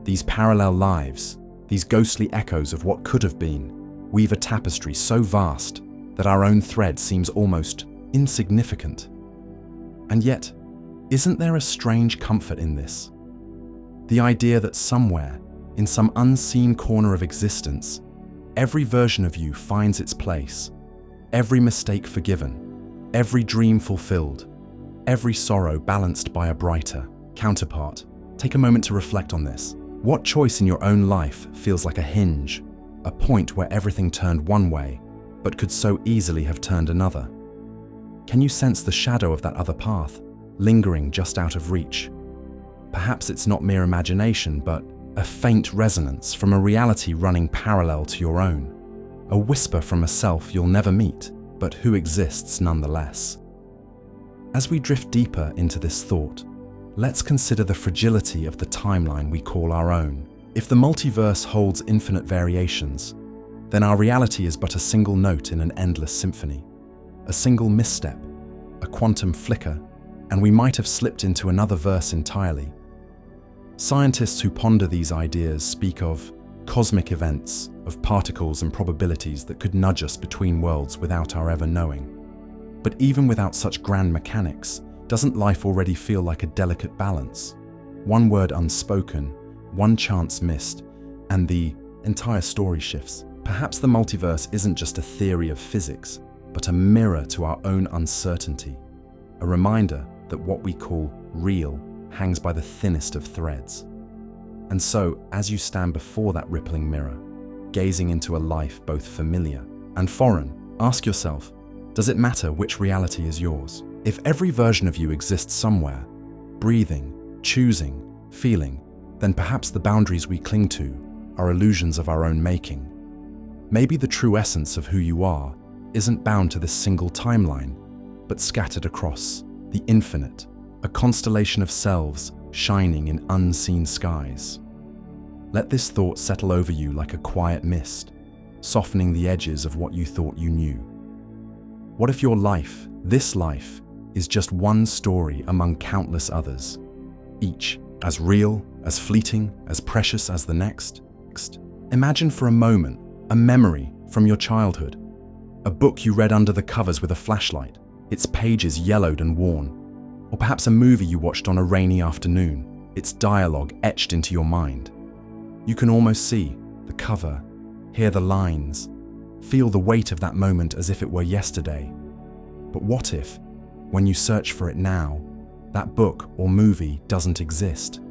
These parallel lives, these ghostly echoes of what could have been, weave a tapestry so vast that our own thread seems almost insignificant. And yet, isn't there a strange comfort in this? The idea that somewhere, in some unseen corner of existence, every version of you finds its place, every mistake forgiven, every dream fulfilled, every sorrow balanced by a brighter counterpart. Take a moment to reflect on this. What choice in your own life feels like a hinge, a point where everything turned one way, but could so easily have turned another? Can you sense the shadow of that other path, lingering just out of reach? Perhaps it's not mere imagination, but a faint resonance from a reality running parallel to your own, a whisper from a self you'll never meet, but who exists nonetheless. As we drift deeper into this thought, let's consider the fragility of the timeline we call our own. If the multiverse holds infinite variations, then our reality is but a single note in an endless symphony. A single misstep, a quantum flicker, and we might have slipped into another verse entirely. Scientists who ponder these ideas speak of cosmic events, of particles and probabilities that could nudge us between worlds without our ever knowing. But even without such grand mechanics, doesn't life already feel like a delicate balance? One word unspoken, one chance missed, and the entire story shifts. Perhaps the multiverse isn't just a theory of physics, but a mirror to our own uncertainty, a reminder that what we call real hangs by the thinnest of threads. And so, as you stand before that rippling mirror, gazing into a life both familiar and foreign. Ask yourself, does it matter which reality is yours? If every version of you exists somewhere, breathing, choosing, feeling, then perhaps the boundaries we cling to are illusions of our own making. Maybe the true essence of who you are isn't bound to this single timeline, but scattered across the infinite, a constellation of selves shining in unseen skies. Let this thought settle over you like a quiet mist, softening the edges of what you thought you knew. What if your life, this life, is just one story among countless others, each as real, as fleeting, as precious as the next? Imagine for a moment a memory from your childhood, a book you read under the covers with a flashlight, its pages yellowed and worn, or perhaps a movie you watched on a rainy afternoon, its dialogue etched into your mind. You can almost see the cover, hear the lines, feel the weight of that moment as if it were yesterday. But what if, when you search for it now, that book or movie doesn't exist?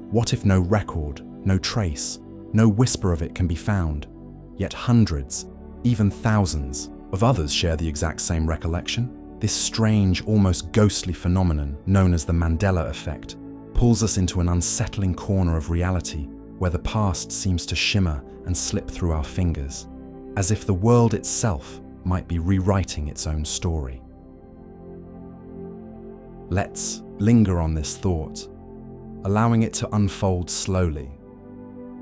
What if no record, no trace, no whisper of it can be found, yet hundreds, even thousands, of others share the exact same recollection? This strange, almost ghostly phenomenon, known as the Mandela effect, pulls us into an unsettling corner of reality where the past seems to shimmer and slip through our fingers, as if the world itself might be rewriting its own story. Let's linger on this thought, allowing it to unfold slowly.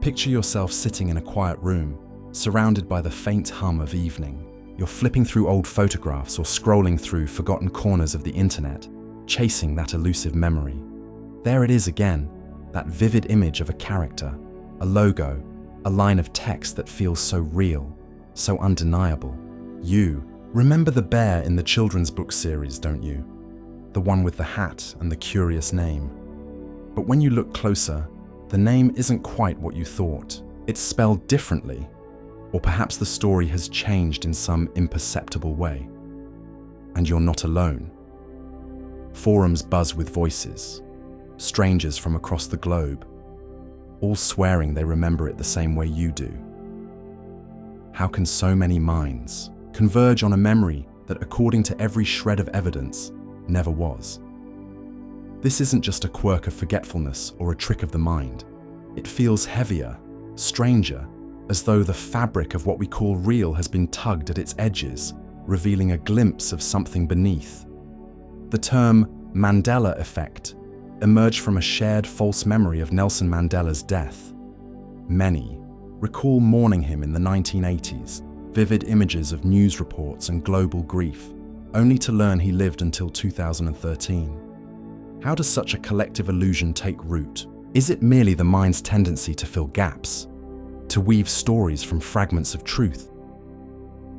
Picture yourself sitting in a quiet room, surrounded by the faint hum of evening. You're flipping through old photographs or scrolling through forgotten corners of the internet, chasing that elusive memory. There it is again, that vivid image of a character, a logo, a line of text that feels so real, so undeniable. You remember the bear in the children's book series, don't you? The one with the hat and the curious name. But when you look closer, the name isn't quite what you thought. It's spelled differently, or perhaps the story has changed in some imperceptible way. And you're not alone. Forums buzz with voices, strangers from across the globe, all swearing they remember it the same way you do. How can so many minds converge on a memory that, according to every shred of evidence, never was? This isn't just a quirk of forgetfulness or a trick of the mind. It feels heavier, stranger, as though the fabric of what we call real has been tugged at its edges, revealing a glimpse of something beneath. The term Mandela effect emerged from a shared false memory of Nelson Mandela's death. Many recall mourning him in the 1980s, vivid images of news reports and global grief, only to learn he lived until 2013. How does such a collective illusion take root? Is it merely the mind's tendency to fill gaps, to weave stories from fragments of truth?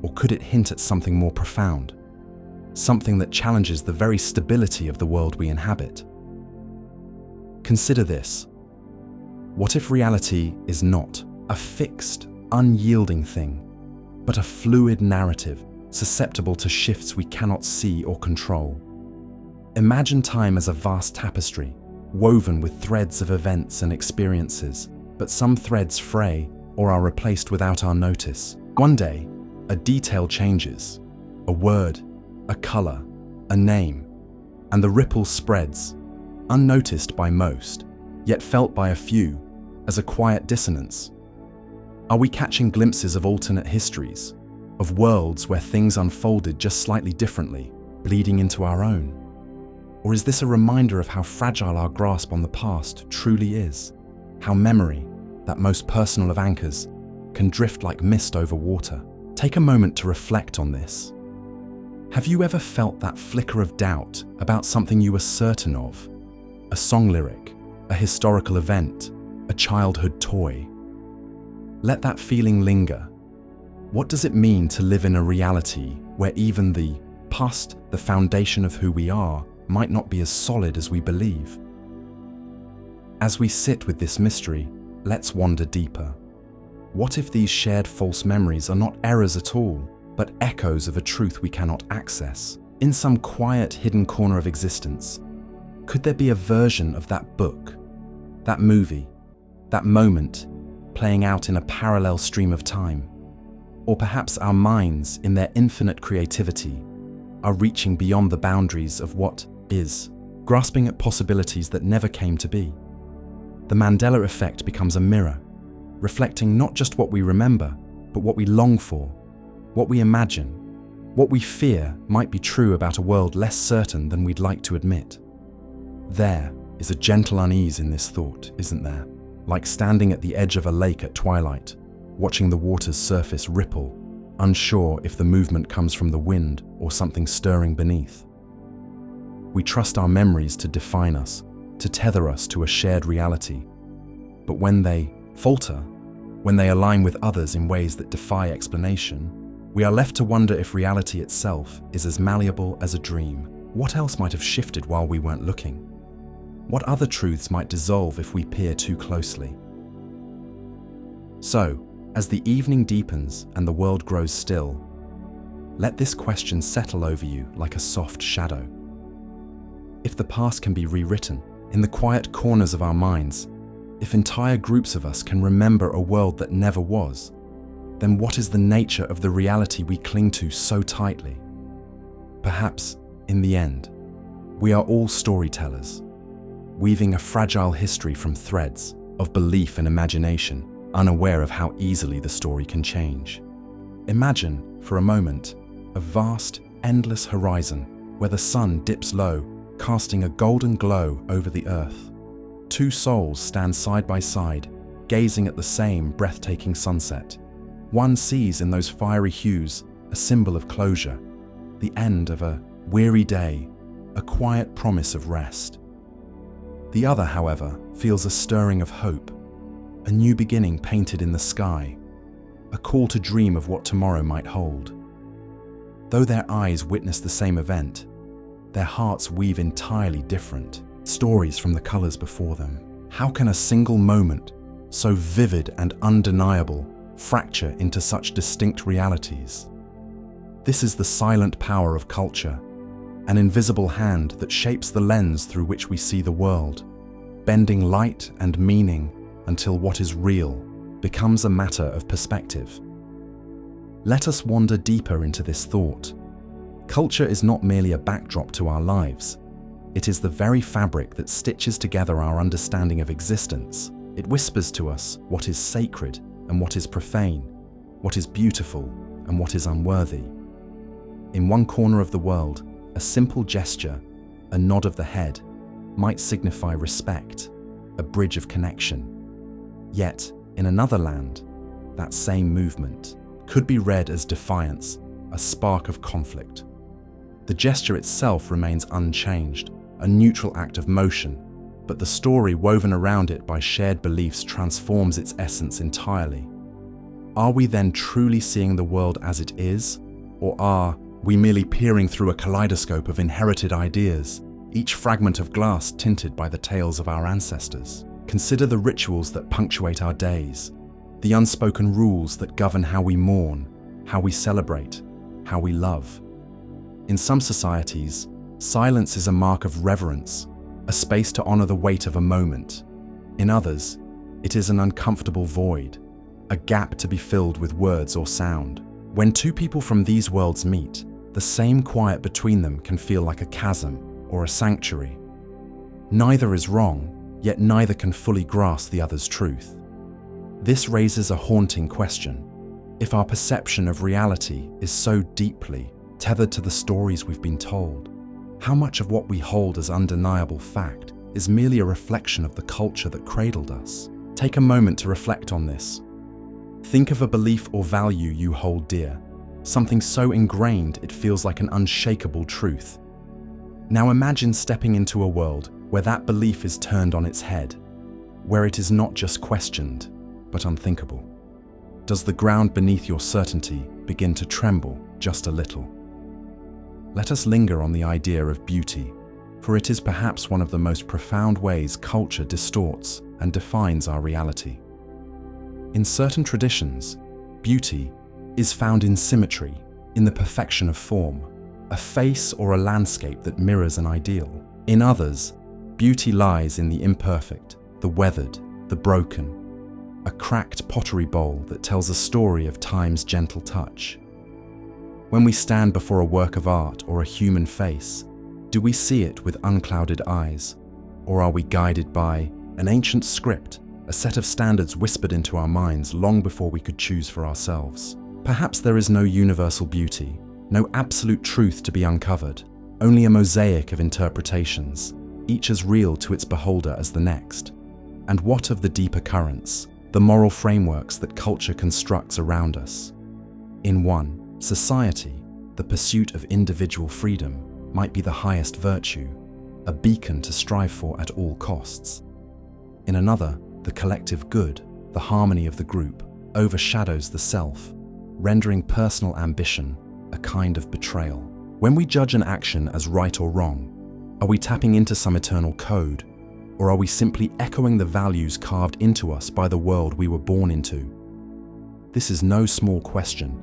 Or could it hint at something more profound, something that challenges the very stability of the world we inhabit? Consider this. What if reality is not a fixed, unyielding thing, but a fluid narrative susceptible to shifts we cannot see or control? Imagine time as a vast tapestry, woven with threads of events and experiences, but some threads fray or are replaced without our notice. One day, a detail changes, a word, a color, a name, and the ripple spreads, unnoticed by most, yet felt by a few, as a quiet dissonance. Are we catching glimpses of alternate histories, of worlds where things unfolded just slightly differently, bleeding into our own? Or is this a reminder of how fragile our grasp on the past truly is? How memory, that most personal of anchors, can drift like mist over water? Take a moment to reflect on this. Have you ever felt that flicker of doubt about something you were certain of? A song lyric, a historical event, a childhood toy? Let that feeling linger. What does it mean to live in a reality where even the past, the foundation of who we are, might not be as solid as we believe? As we sit with this mystery, let's wander deeper. What if these shared false memories are not errors at all, but echoes of a truth we cannot access? In some quiet, hidden corner of existence, could there be a version of that book, that movie, that moment, playing out in a parallel stream of time. Or perhaps our minds, in their infinite creativity, are reaching beyond the boundaries of what is, grasping at possibilities that never came to be. The Mandela effect becomes a mirror, reflecting not just what we remember, but what we long for, what we imagine, what we fear might be true about a world less certain than we'd like to admit. There is a gentle unease in this thought, isn't there? Like standing at the edge of a lake at twilight, watching the water's surface ripple, unsure if the movement comes from the wind or something stirring beneath. We trust our memories to define us, to tether us to a shared reality. But when they falter, when they align with others in ways that defy explanation, we are left to wonder if reality itself is as malleable as a dream. What else might have shifted while we weren't looking? What other truths might dissolve if we peer too closely? So, as the evening deepens and the world grows still, let this question settle over you like a soft shadow. If the past can be rewritten in the quiet corners of our minds, if entire groups of us can remember a world that never was, then what is the nature of the reality we cling to so tightly? Perhaps, in the end, we are all storytellers, weaving a fragile history from threads of belief and imagination, unaware of how easily the story can change. Imagine, for a moment, a vast, endless horizon where the sun dips low, casting a golden glow over the earth. Two souls stand side by side, gazing at the same breathtaking sunset. One sees in those fiery hues a symbol of closure, the end of a weary day, a quiet promise of rest. The other, however, feels a stirring of hope, a new beginning painted in the sky, a call to dream of what tomorrow might hold. Though their eyes witness the same event, their hearts weave entirely different stories from the colors before them. How can a single moment, so vivid and undeniable, fracture into such distinct realities? This is the silent power of culture, an invisible hand that shapes the lens through which we see the world, bending light and meaning until what is real becomes a matter of perspective. Let us wander deeper into this thought. Culture is not merely a backdrop to our lives. It is the very fabric that stitches together our understanding of existence. It whispers to us what is sacred and what is profane, what is beautiful and what is unworthy. In one corner of the world, a simple gesture, a nod of the head, might signify respect, a bridge of connection. Yet, in another land, that same movement could be read as defiance, a spark of conflict. The gesture itself remains unchanged, a neutral act of motion, but the story woven around it by shared beliefs transforms its essence entirely. Are we then truly seeing the world as it is, or are we merely peering through a kaleidoscope of inherited ideas, each fragment of glass tinted by the tales of our ancestors? Consider the rituals that punctuate our days, the unspoken rules that govern how we mourn, how we celebrate, how we love. In some societies, silence is a mark of reverence, a space to honor the weight of a moment. In others, it is an uncomfortable void, a gap to be filled with words or sound. When two people from these worlds meet, the same quiet between them can feel like a chasm or a sanctuary. Neither is wrong, yet neither can fully grasp the other's truth. This raises a haunting question. If our perception of reality is so deeply tethered to the stories we've been told, how much of what we hold as undeniable fact is merely a reflection of the culture that cradled us? Take a moment to reflect on this. Think of a belief or value you hold dear, something so ingrained it feels like an unshakable truth. Now imagine stepping into a world where that belief is turned on its head, where it is not just questioned, but unthinkable. Does the ground beneath your certainty begin to tremble just a little? Let us linger on the idea of beauty, for it is perhaps one of the most profound ways culture distorts and defines our reality. In certain traditions, beauty is found in symmetry, in the perfection of form, a face or a landscape that mirrors an ideal. In others, beauty lies in the imperfect, the weathered, the broken. a cracked pottery bowl that tells a story of time's gentle touch. When we stand before a work of art or a human face, do we see it with unclouded eyes, or are we guided by an ancient script, a set of standards whispered into our minds long before we could choose for ourselves? Perhaps there is no universal beauty, no absolute truth to be uncovered, only a mosaic of interpretations, each as real to its beholder as the next. And what of the deeper currents, the moral frameworks that culture constructs around us? In one, society, the pursuit of individual freedom might be the highest virtue, a beacon to strive for at all costs. In another, the collective good, the harmony of the group, overshadows the self, rendering personal ambition a kind of betrayal. When we judge an action as right or wrong, are we tapping into some eternal code, or are we simply echoing the values carved into us by the world we were born into? This is no small question,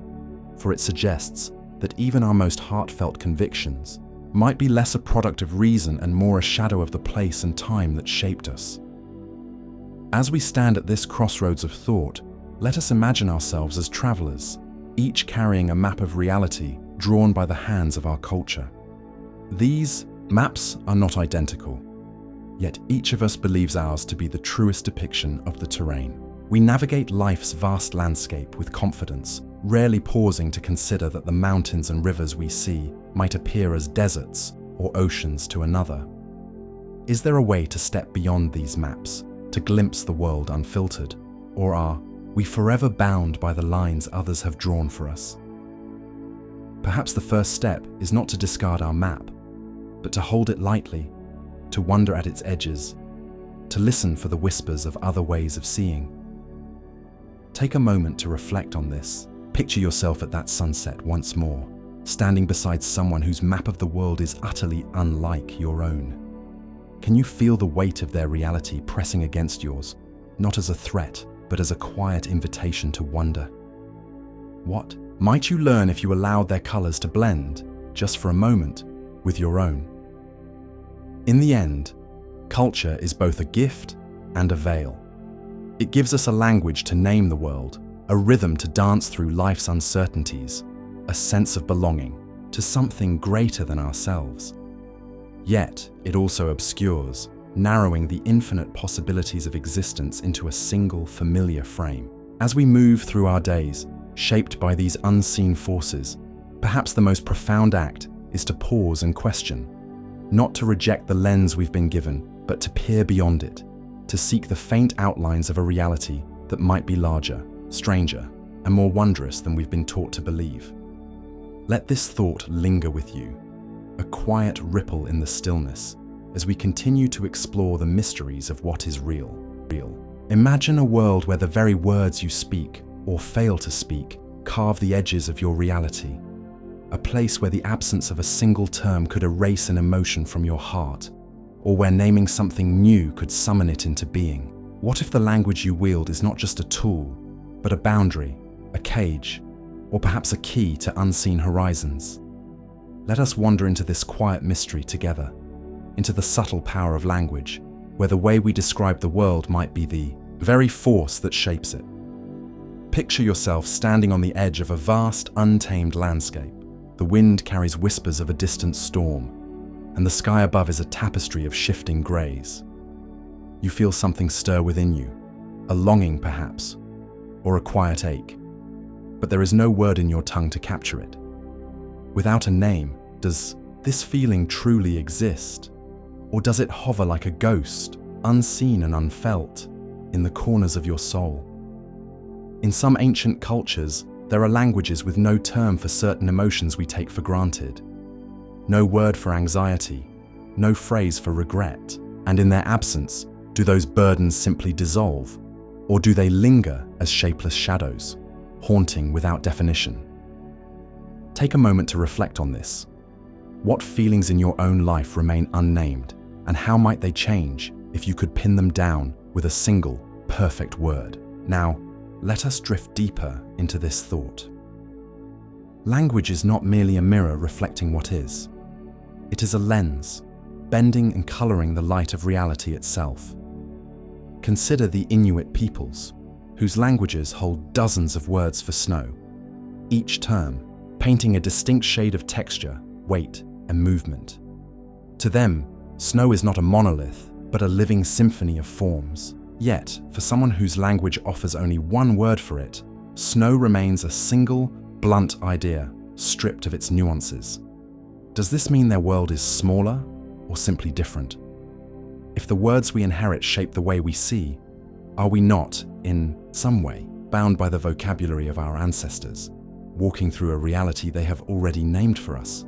for it suggests that even our most heartfelt convictions might be less a product of reason and more a shadow of the place and time that shaped us. As we stand at this crossroads of thought, let us imagine ourselves as travelers, each carrying a map of reality drawn by the hands of our culture. These maps are not identical, yet each of us believes ours to be the truest depiction of the terrain. We navigate life's vast landscape with confidence, rarely pausing to consider that the mountains and rivers we see might appear as deserts or oceans to another. Is there a way to step beyond these maps, to glimpse the world unfiltered, or are we forever bound by the lines others have drawn for us? Perhaps the first step is not to discard our map, but to hold it lightly, to wonder at its edges, to listen for the whispers of other ways of seeing. Take a moment to reflect on this. Picture yourself at that sunset once more, standing beside someone whose map of the world is utterly unlike your own. Can you feel the weight of their reality pressing against yours, not as a threat, but as a quiet invitation to wonder? What might you learn if you allowed their colors to blend, just for a moment, with your own? In the end, culture is both a gift and a veil. It gives us a language to name the world, a rhythm to dance through life's uncertainties, a sense of belonging to something greater than ourselves. Yet, it also obscures, narrowing the infinite possibilities of existence into a single familiar frame. As we move through our days, shaped by these unseen forces, perhaps the most profound act is to pause and question, not to reject the lens we've been given, but to peer beyond it, to seek the faint outlines of a reality that might be larger, stranger, and more wondrous than we've been taught to believe. Let this thought linger with you, a quiet ripple in the stillness, as we continue to explore the mysteries of what is real. Imagine a world where the very words you speak, or fail to speak, carve the edges of your reality. A place where the absence of a single term could erase an emotion from your heart, or where naming something new could summon it into being. What if the language you wield is not just a tool, but a boundary, a cage, or perhaps a key to unseen horizons? Let us wander into this quiet mystery together, into the subtle power of language, where the way we describe the world might be the very force that shapes it. Picture yourself standing on the edge of a vast, untamed landscape. The wind carries whispers of a distant storm, and the sky above is a tapestry of shifting greys. You feel something stir within you, a longing perhaps, or a quiet ache, but there is no word in your tongue to capture it. Without a name, does this feeling truly exist? Or does it hover like a ghost, unseen and unfelt, in the corners of your soul? In some ancient cultures, there are languages with no term for certain emotions we take for granted. No word for anxiety, no phrase for regret, and in their absence, do those burdens simply dissolve, or do they linger as shapeless shadows, haunting without definition? Take a moment to reflect on this. What feelings in your own life remain unnamed, and how might they change if you could pin them down with a single, perfect word? Now, let us drift deeper into this thought. Language is not merely a mirror reflecting what is. It is a lens, bending and coloring the light of reality itself. Consider the Inuit peoples, whose languages hold dozens of words for snow, each term painting a distinct shade of texture, weight, and movement. To them, snow is not a monolith, but a living symphony of forms. Yet, for someone whose language offers only one word for it, snow remains a single, blunt idea, stripped of its nuances. Does this mean their world is smaller or simply different? If the words we inherit shape the way we see, are we not, in some way, bound by the vocabulary of our ancestors, walking through a reality they have already named for us?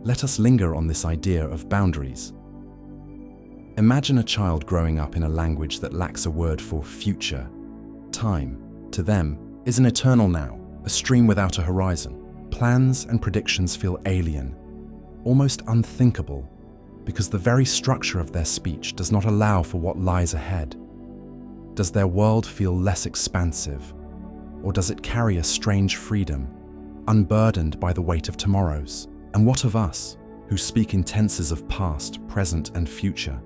Let us linger on this idea of boundaries. Imagine a child growing up in a language that lacks a word for future. Time, to them, is an eternal now, a stream without a horizon. Plans and predictions feel alien, almost unthinkable, because the very structure of their speech does not allow for what lies ahead. Does their world feel less expansive, or does it carry a strange freedom, unburdened by the weight of tomorrows? And what of us, who speak in tenses of past, present, and future?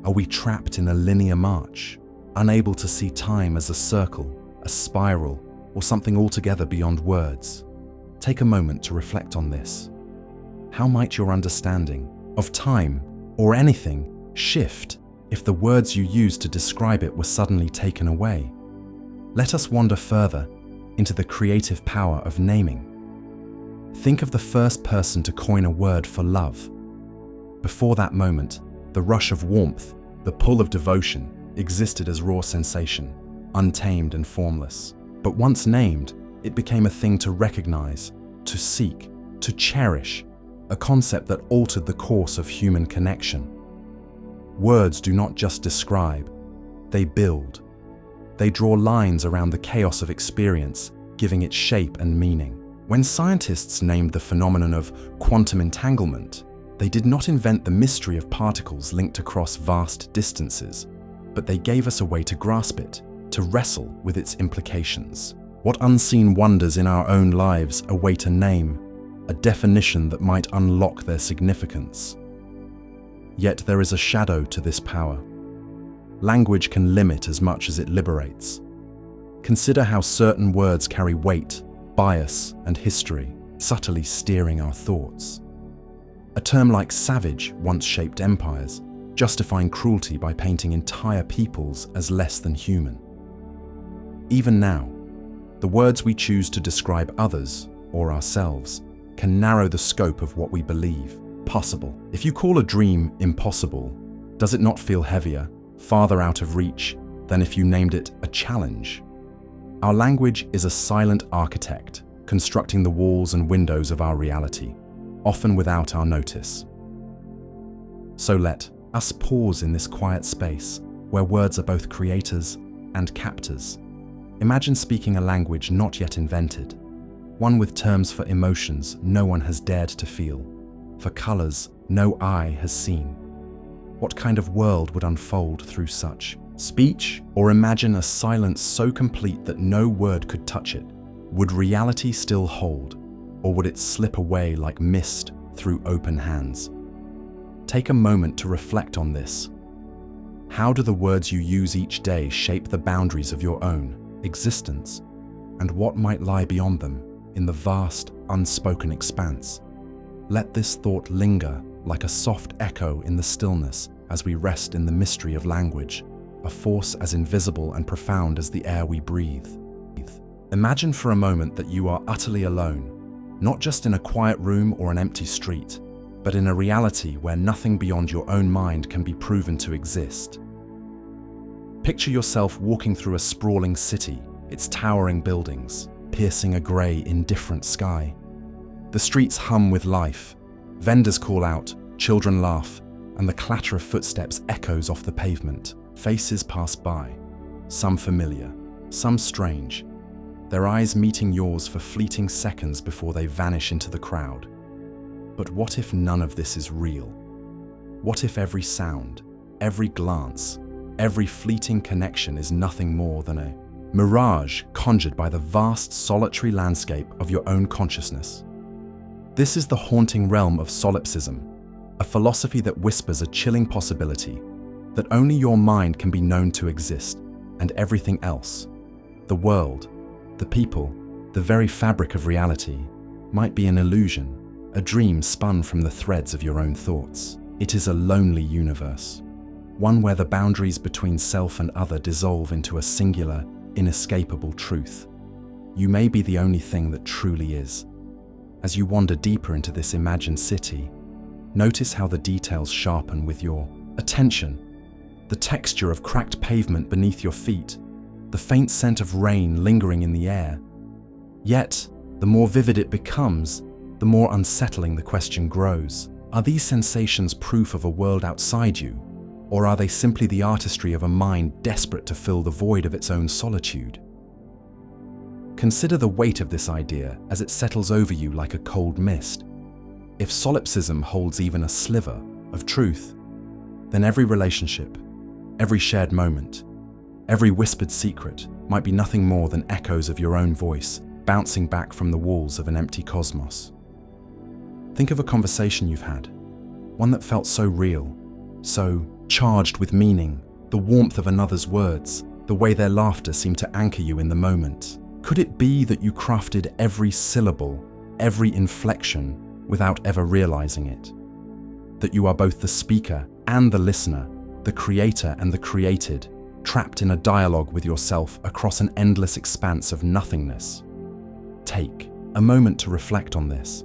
Are we trapped in a linear march, unable to see time as a circle, a spiral, or something altogether beyond words? Take a moment to reflect on this. How might your understanding of time, or anything, shift if the words you use to describe it were suddenly taken away? Let us wander further into the creative power of naming. Think of the first person to coin a word for love. Before that moment, the rush of warmth, the pull of devotion, existed as raw sensation, untamed and formless. But once named, it became a thing to recognize, to seek, to cherish, a concept that altered the course of human connection. Words do not just describe, they build. They draw lines around the chaos of experience, giving it shape and meaning. When scientists named the phenomenon of quantum entanglement, they did not invent the mystery of particles linked across vast distances, but they gave us a way to grasp it, to wrestle with its implications. What unseen wonders in our own lives await a name, a definition that might unlock their significance? Yet there is a shadow to this power. Language can limit as much as it liberates. Consider how certain words carry weight, bias, and history, subtly steering our thoughts. A term like savage once shaped empires, justifying cruelty by painting entire peoples as less than human. Even now, the words we choose to describe others, or ourselves, can narrow the scope of what we believe possible. If you call a dream impossible, does it not feel heavier, farther out of reach, than if you named it a challenge? Our language is a silent architect, constructing the walls and windows of our reality, often without our notice. So let us pause in this quiet space, where words are both creators and captors. Imagine speaking a language not yet invented, one with terms for emotions no one has dared to feel, for colors no eye has seen. What kind of world would unfold through such speech? Or imagine a silence so complete that no word could touch it. Would reality still hold, or would it slip away like mist through open hands? Take a moment to reflect on this. How do the words you use each day shape the boundaries of your own existence? And what might lie beyond them in the vast, unspoken expanse? Let this thought linger like a soft echo in the stillness as we rest in the mystery of language, a force as invisible and profound as the air we breathe. Imagine for a moment that you are utterly alone, not just in a quiet room or an empty street, but in a reality where nothing beyond your own mind can be proven to exist. Picture yourself walking through a sprawling city, its towering buildings, piercing a grey, indifferent sky. The streets hum with life, vendors call out, children laugh, and the clatter of footsteps echoes off the pavement. Faces pass by, some familiar, some strange, their eyes meeting yours for fleeting seconds before they vanish into the crowd. But what if none of this is real? What if every sound, every glance, every fleeting connection is nothing more than a mirage conjured by the vast solitary landscape of your own consciousness? This is the haunting realm of solipsism, a philosophy that whispers a chilling possibility that only your mind can be known to exist, and everything else, the world, the people, the very fabric of reality, might be an illusion, a dream spun from the threads of your own thoughts. It is a lonely universe, one where the boundaries between self and other dissolve into a singular, inescapable truth. You may be the only thing that truly is. As you wander deeper into this imagined city, notice how the details sharpen with your attention. The texture of cracked pavement beneath your feet, the faint scent of rain lingering in the air. Yet, the more vivid it becomes, the more unsettling the question grows. Are these sensations proof of a world outside you, or are they simply the artistry of a mind desperate to fill the void of its own solitude? Consider the weight of this idea as it settles over you like a cold mist. If solipsism holds even a sliver of truth, then every relationship, every shared moment, every whispered secret might be nothing more than echoes of your own voice bouncing back from the walls of an empty cosmos. Think of a conversation you've had, one that felt so real, so charged with meaning, the warmth of another's words, the way their laughter seemed to anchor you in the moment. Could it be that you crafted every syllable, every inflection, without ever realizing it? That you are both the speaker and the listener, the creator and the created, trapped in a dialogue with yourself across an endless expanse of nothingness? Take a moment to reflect on this.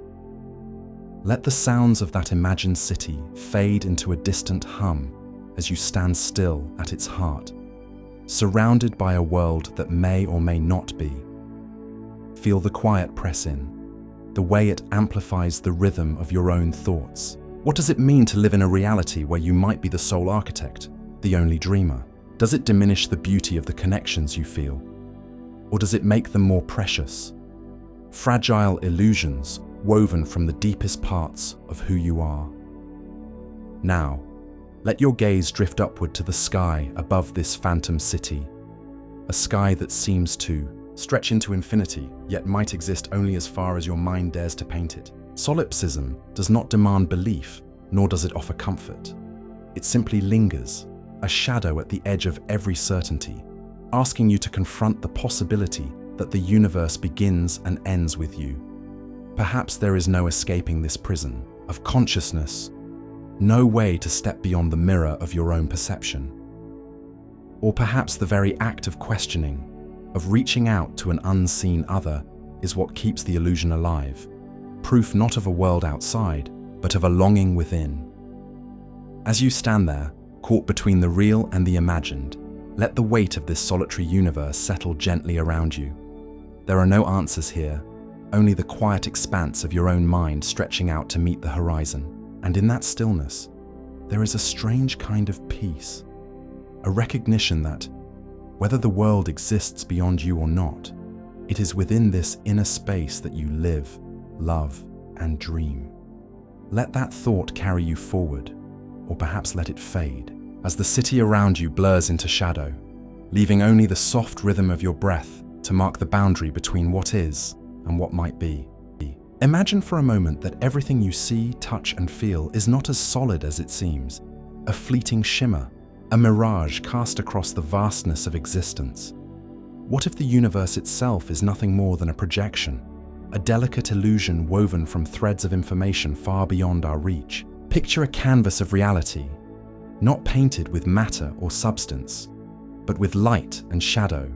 Let the sounds of that imagined city fade into a distant hum as you stand still at its heart, surrounded by a world that may or may not be. Feel the quiet press in, the way it amplifies the rhythm of your own thoughts. What does it mean to live in a reality where you might be the sole architect, the only dreamer? Does it diminish the beauty of the connections you feel? Or does it make them more precious? Fragile illusions woven from the deepest parts of who you are. Now, let your gaze drift upward to the sky above this phantom city, a sky that seems to stretch into infinity, yet might exist only as far as your mind dares to paint it. Solipsism does not demand belief, nor does it offer comfort. It simply lingers, a shadow at the edge of every certainty, asking you to confront the possibility that the universe begins and ends with you. Perhaps there is no escaping this prison of consciousness, no way to step beyond the mirror of your own perception. Or perhaps the very act of questioning, of reaching out to an unseen other, is what keeps the illusion alive, proof not of a world outside, but of a longing within. As you stand there, caught between the real and the imagined, let the weight of this solitary universe settle gently around you. There are no answers here, only the quiet expanse of your own mind stretching out to meet the horizon. And in that stillness, there is a strange kind of peace, a recognition that, whether the world exists beyond you or not, it is within this inner space that you live, love, and dream. Let that thought carry you forward, or perhaps let it fade, as the city around you blurs into shadow, leaving only the soft rhythm of your breath to mark the boundary between what is and what might be. Imagine for a moment that everything you see, touch, and feel is not as solid as it seems, a fleeting shimmer, a mirage cast across the vastness of existence. What if the universe itself is nothing more than a projection, a delicate illusion woven from threads of information far beyond our reach? Picture a canvas of reality, not painted with matter or substance, but with light and shadow,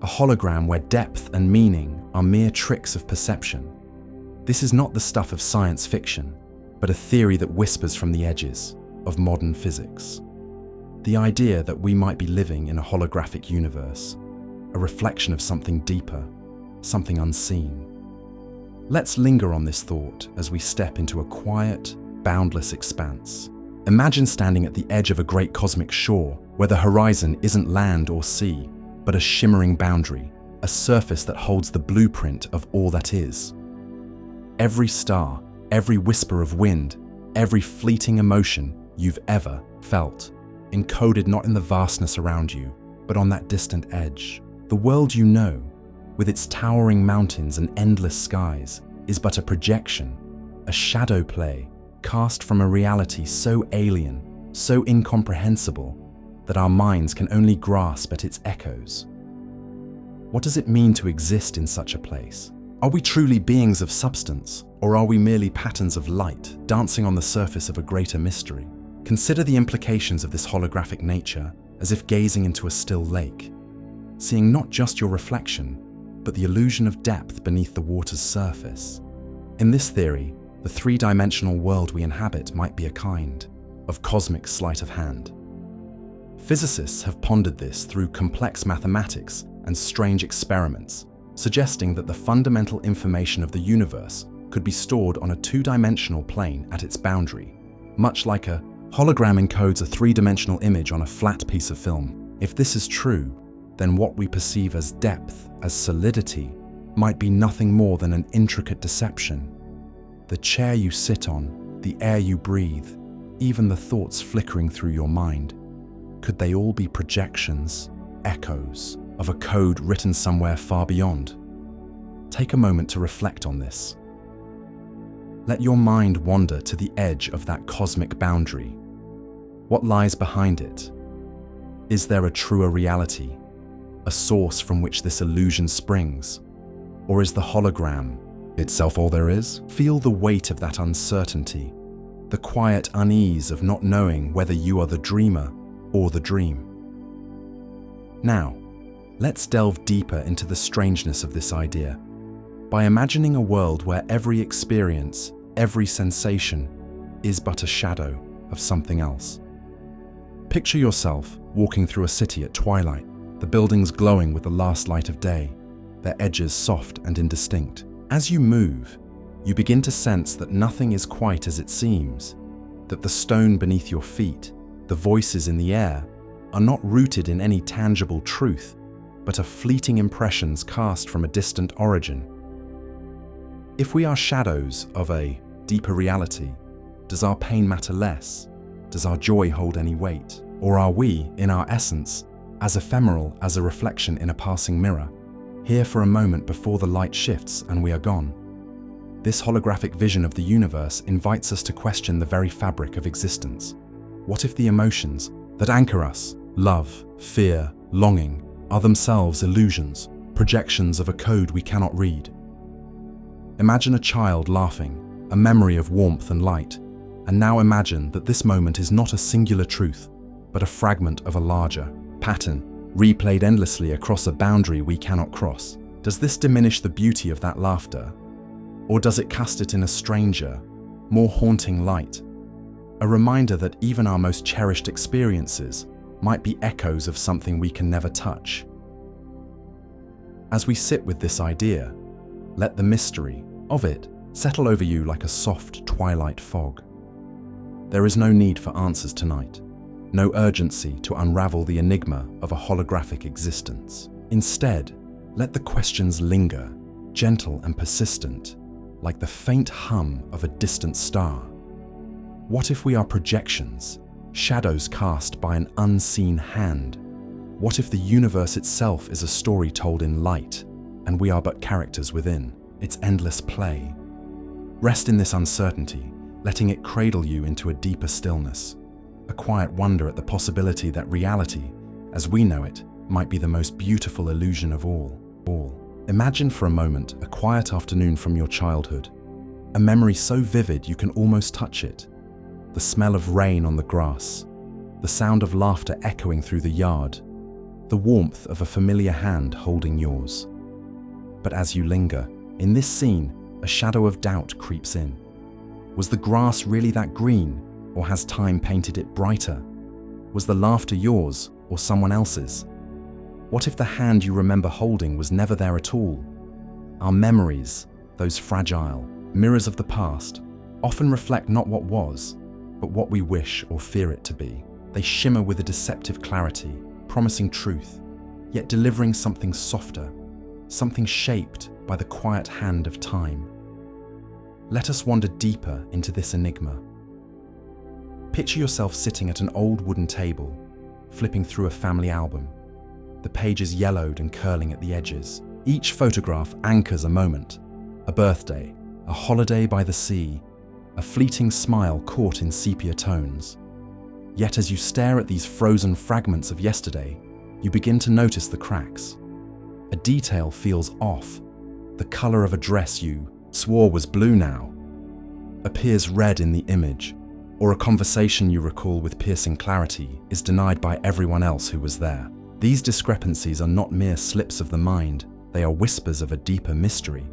a hologram where depth and meaning are mere tricks of perception. This is not the stuff of science fiction, but a theory that whispers from the edges of modern physics. The idea that we might be living in a holographic universe, a reflection of something deeper, something unseen. Let's linger on this thought as we step into a quiet, boundless expanse. Imagine standing at the edge of a great cosmic shore where the horizon isn't land or sea, but a shimmering boundary, a surface that holds the blueprint of all that is. Every star, every whisper of wind, every fleeting emotion you've ever felt, encoded not in the vastness around you, but on that distant edge. The world you know, with its towering mountains and endless skies, is but a projection, a shadow play, cast from a reality so alien, so incomprehensible, that our minds can only grasp at its echoes. What does it mean to exist in such a place? Are we truly beings of substance, or are we merely patterns of light dancing on the surface of a greater mystery? Consider the implications of this holographic nature as if gazing into a still lake, seeing not just your reflection, but the illusion of depth beneath the water's surface. In this theory, the three-dimensional world we inhabit might be a kind of cosmic sleight of hand. Physicists have pondered this through complex mathematics and strange experiments, suggesting that the fundamental information of the universe could be stored on a two-dimensional plane at its boundary, much like a hologram encodes a three-dimensional image on a flat piece of film. If this is true, then what we perceive as depth, as solidity, might be nothing more than an intricate deception. The chair you sit on, the air you breathe, even the thoughts flickering through your mind, could they all be projections, echoes of a code written somewhere far beyond? Take a moment to reflect on this. Let your mind wander to the edge of that cosmic boundary. What lies behind it? Is there a truer reality, a source from which this illusion springs? Or is the hologram itself all there is? Feel the weight of that uncertainty, the quiet unease of not knowing whether you are the dreamer or the dream. Now, let's delve deeper into the strangeness of this idea by imagining a world where every experience, every sensation is but a shadow of something else. Picture yourself walking through a city at twilight, the buildings glowing with the last light of day, their edges soft and indistinct. As you move, you begin to sense that nothing is quite as it seems, that the stone beneath your feet, the voices in the air, are not rooted in any tangible truth, but are fleeting impressions cast from a distant origin. If we are shadows of a deeper reality, does our pain matter less? Does our joy hold any weight? Or are we, in our essence, as ephemeral as a reflection in a passing mirror, here for a moment before the light shifts and we are gone? This holographic vision of the universe invites us to question the very fabric of existence. What if the emotions that anchor us, love, fear, longing, are themselves illusions, projections of a code we cannot read? Imagine a child laughing, a memory of warmth and light, and now imagine that this moment is not a singular truth, but a fragment of a larger pattern, replayed endlessly across a boundary we cannot cross. Does this diminish the beauty of that laughter? Or does it cast it in a stranger, more haunting light? A reminder that even our most cherished experiences might be echoes of something we can never touch. As we sit with this idea, let the mystery of it settle over you like a soft twilight fog. There is no need for answers tonight, no urgency to unravel the enigma of a holographic existence. Instead, let the questions linger, gentle and persistent, like the faint hum of a distant star. What if we are projections, shadows cast by an unseen hand? What if the universe itself is a story told in light, and we are but characters within its endless play? Rest in this uncertainty, letting it cradle you into a deeper stillness, a quiet wonder at the possibility that reality, as we know it, might be the most beautiful illusion of all. Imagine for a moment a quiet afternoon from your childhood, a memory so vivid you can almost touch it. The smell of rain on the grass, the sound of laughter echoing through the yard, the warmth of a familiar hand holding yours. But as you linger, in this scene, a shadow of doubt creeps in. Was the grass really that green, or has time painted it brighter? Was the laughter yours or someone else's? What if the hand you remember holding was never there at all? Our memories, those fragile mirrors of the past, often reflect not what was, but what we wish or fear it to be. They shimmer with a deceptive clarity, promising truth, yet delivering something softer, something shaped by the quiet hand of time. Let us wander deeper into this enigma. Picture yourself sitting at an old wooden table, flipping through a family album. The pages yellowed and curling at the edges. Each photograph anchors a moment, a birthday, a holiday by the sea, a fleeting smile caught in sepia tones. Yet as you stare at these frozen fragments of yesterday, you begin to notice the cracks. A detail feels off. The color of a dress you swore was blue now appears red in the image, or a conversation you recall with piercing clarity is denied by everyone else who was there. These discrepancies are not mere slips of the mind, they are whispers of a deeper mystery.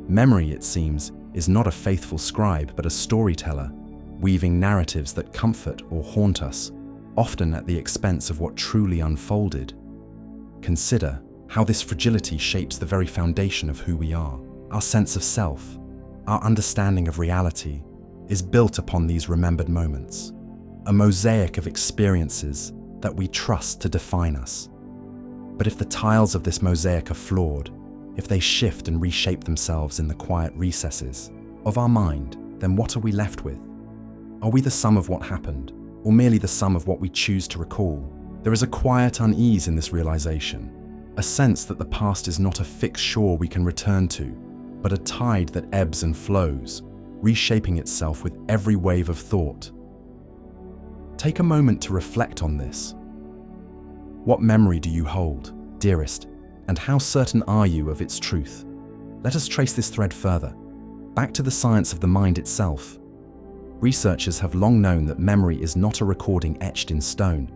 Memory, it seems, is not a faithful scribe but a storyteller, weaving narratives that comfort or haunt us, often at the expense of what truly unfolded. Consider how this fragility shapes the very foundation of who we are. Our sense of self, our understanding of reality, is built upon these remembered moments, a mosaic of experiences that we trust to define us. But if the tiles of this mosaic are flawed, if they shift and reshape themselves in the quiet recesses of our mind, then what are we left with? Are we the sum of what happened, or merely the sum of what we choose to recall? There is a quiet unease in this realization, a sense that the past is not a fixed shore we can return to, but a tide that ebbs and flows, reshaping itself with every wave of thought. Take a moment to reflect on this. What memory do you hold, dearest, and how certain are you of its truth? Let us trace this thread further, back to the science of the mind itself. Researchers have long known that memory is not a recording etched in stone,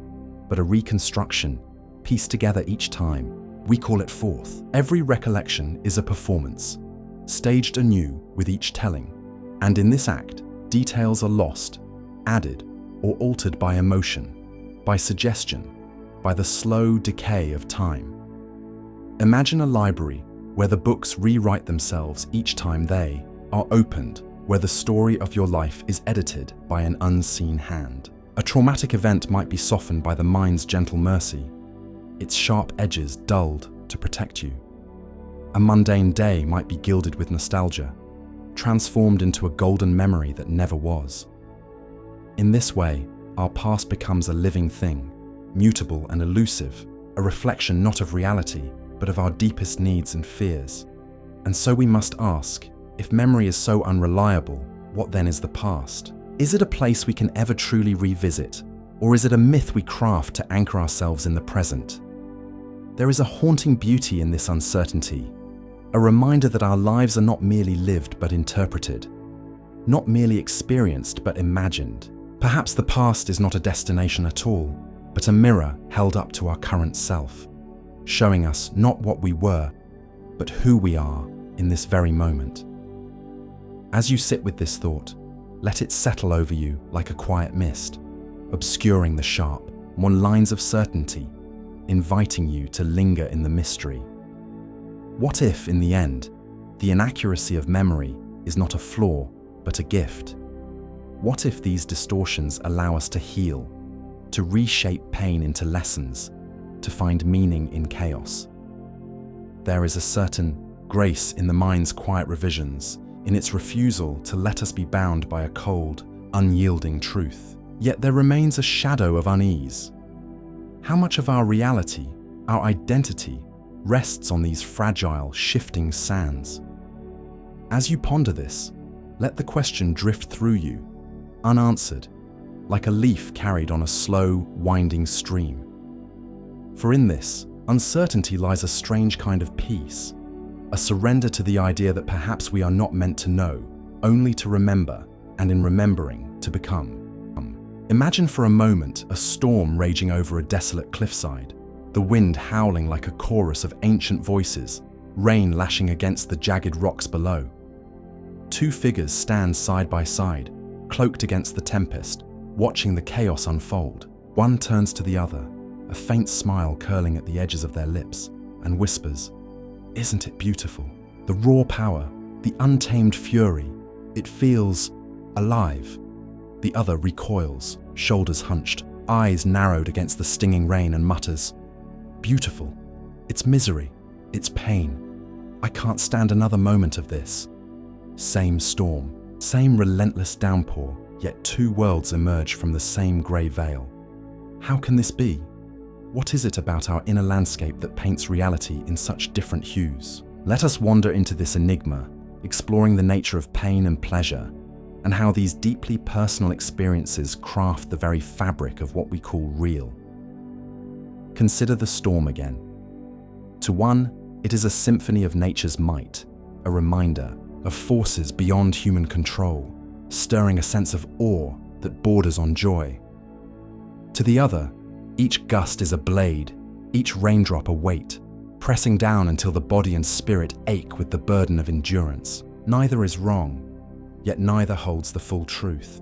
but a reconstruction, pieced together each time. We call it forth. Every recollection is a performance, staged anew with each telling. And in this act, details are lost, added, or altered by emotion, by suggestion, by the slow decay of time. Imagine a library where the books rewrite themselves each time they are opened, where the story of your life is edited by an unseen hand. A traumatic event might be softened by the mind's gentle mercy, its sharp edges dulled to protect you. A mundane day might be gilded with nostalgia, transformed into a golden memory that never was. In this way, our past becomes a living thing, mutable and elusive, a reflection not of reality, but of our deepest needs and fears. And so we must ask, if memory is so unreliable, what then is the past? Is it a place we can ever truly revisit, or is it a myth we craft to anchor ourselves in the present? There is a haunting beauty in this uncertainty, a reminder that our lives are not merely lived but interpreted, not merely experienced but imagined. Perhaps the past is not a destination at all, but a mirror held up to our current self, showing us not what we were, but who we are in this very moment. As you sit with this thought, let it settle over you like a quiet mist, obscuring the sharp, won lines of certainty, inviting you to linger in the mystery. What if, in the end, the inaccuracy of memory is not a flaw, but a gift? What if these distortions allow us to heal, to reshape pain into lessons, to find meaning in chaos? There is a certain grace in the mind's quiet revisions, in its refusal to let us be bound by a cold, unyielding truth. Yet there remains a shadow of unease. How much of our reality, our identity, rests on these fragile, shifting sands? As you ponder this, let the question drift through you, unanswered, like a leaf carried on a slow, winding stream. For in this, uncertainty lies a strange kind of peace, a surrender to the idea that perhaps we are not meant to know, only to remember, and in remembering, to become. Imagine for a moment a storm raging over a desolate cliffside, the wind howling like a chorus of ancient voices, rain lashing against the jagged rocks below. Two figures stand side by side, cloaked against the tempest, watching the chaos unfold. One turns to the other, a faint smile curling at the edges of their lips, and whispers, "Isn't it beautiful?" The raw power, the untamed fury, it feels alive. The other recoils, shoulders hunched, eyes narrowed against the stinging rain, and mutters, "Beautiful. It's misery. It's pain. I can't stand another moment of this." Same storm, same relentless downpour, yet two worlds emerge from the same grey veil. How can this be? What is it about our inner landscape that paints reality in such different hues? Let us wander into this enigma, exploring the nature of pain and pleasure, and how these deeply personal experiences craft the very fabric of what we call real. Consider the storm again. To one, it is a symphony of nature's might, a reminder of forces beyond human control, stirring a sense of awe that borders on joy. To the other, each gust is a blade, each raindrop a weight, pressing down until the body and spirit ache with the burden of endurance. Neither is wrong, yet neither holds the full truth.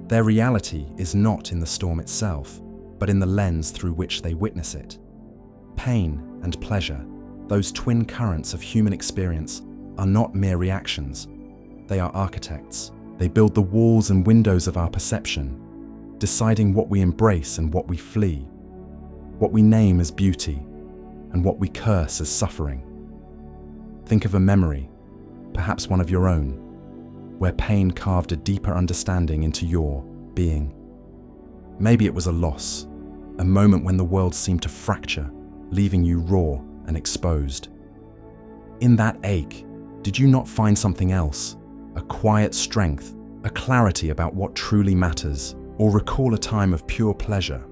Their reality is not in the storm itself, but in the lens through which they witness it. Pain and pleasure, those twin currents of human experience, are not mere reactions. They are architects. They build the walls and windows of our perception, deciding what we embrace and what we flee, what we name as beauty and what we curse as suffering. Think of a memory, perhaps one of your own, where pain carved a deeper understanding into your being. Maybe it was a loss, a moment when the world seemed to fracture, leaving you raw and exposed. In that ache, did you not find something else? A quiet strength, a clarity about what truly matters, or recall a time of pure pleasure,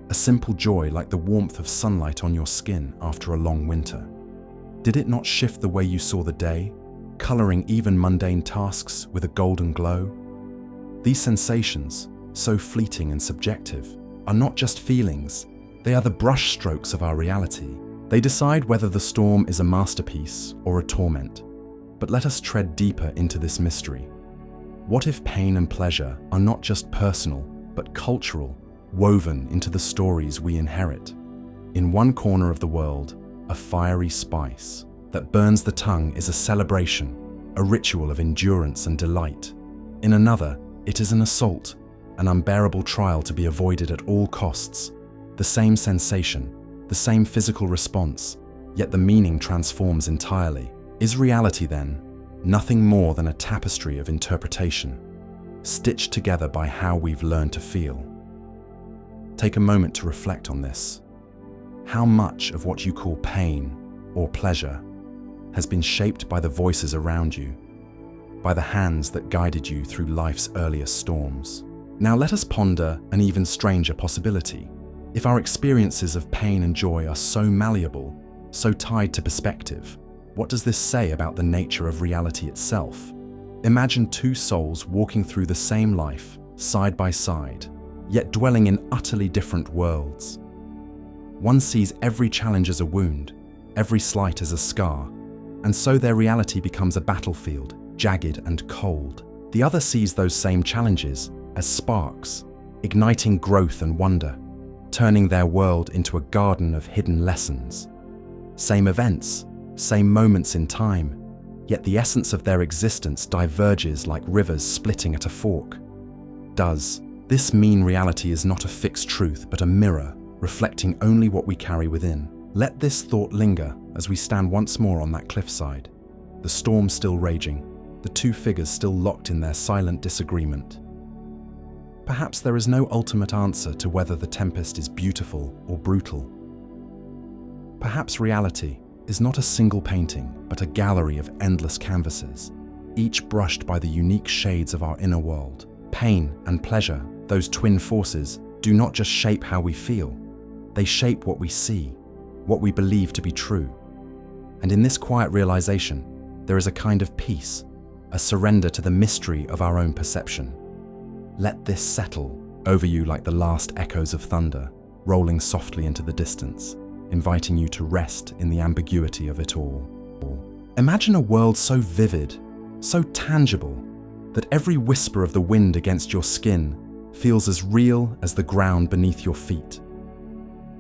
a simple joy like the warmth of sunlight on your skin after a long winter? Did it not shift the way you saw the day, coloring even mundane tasks with a golden glow? These sensations, so fleeting and subjective, are not just feelings, they are the brushstrokes of our reality. They decide whether the storm is a masterpiece or a torment. But let us tread deeper into this mystery. What if pain and pleasure are not just personal, but cultural, woven into the stories we inherit? In one corner of the world, a fiery spice that burns the tongue is a celebration, a ritual of endurance and delight. In another, it is an assault, an unbearable trial to be avoided at all costs. The same sensation, the same physical response, yet the meaning transforms entirely. Is reality, then, nothing more than a tapestry of interpretation, stitched together by how we've learned to feel? Take a moment to reflect on this. How much of what you call pain or pleasure has been shaped by the voices around you, by the hands that guided you through life's earliest storms? Now let us ponder an even stranger possibility. If our experiences of pain and joy are so malleable, so tied to perspective, what does this say about the nature of reality itself? Imagine two souls walking through the same life, side by side, yet dwelling in utterly different worlds. One sees every challenge as a wound, every slight as a scar, and so their reality becomes a battlefield, jagged and cold. The other sees those same challenges as sparks, igniting growth and wonder, turning their world into a garden of hidden lessons. Same events, same moments in time, yet the essence of their existence diverges like rivers splitting at a fork. Does this mean reality is not a fixed truth but a mirror, reflecting only what we carry within? Let this thought linger as we stand once more on that cliffside, the storm still raging, the two figures still locked in their silent disagreement. Perhaps there is no ultimate answer to whether the tempest is beautiful or brutal. Perhaps reality is not a single painting, but a gallery of endless canvases, each brushed by the unique shades of our inner world. Pain and pleasure, those twin forces, do not just shape how we feel, they shape what we see, what we believe to be true. And in this quiet realization, there is a kind of peace, a surrender to the mystery of our own perception. Let this settle over you like the last echoes of thunder, rolling softly into the distance, inviting you to rest in the ambiguity of it all. Imagine a world so vivid, so tangible, that every whisper of the wind against your skin feels as real as the ground beneath your feet.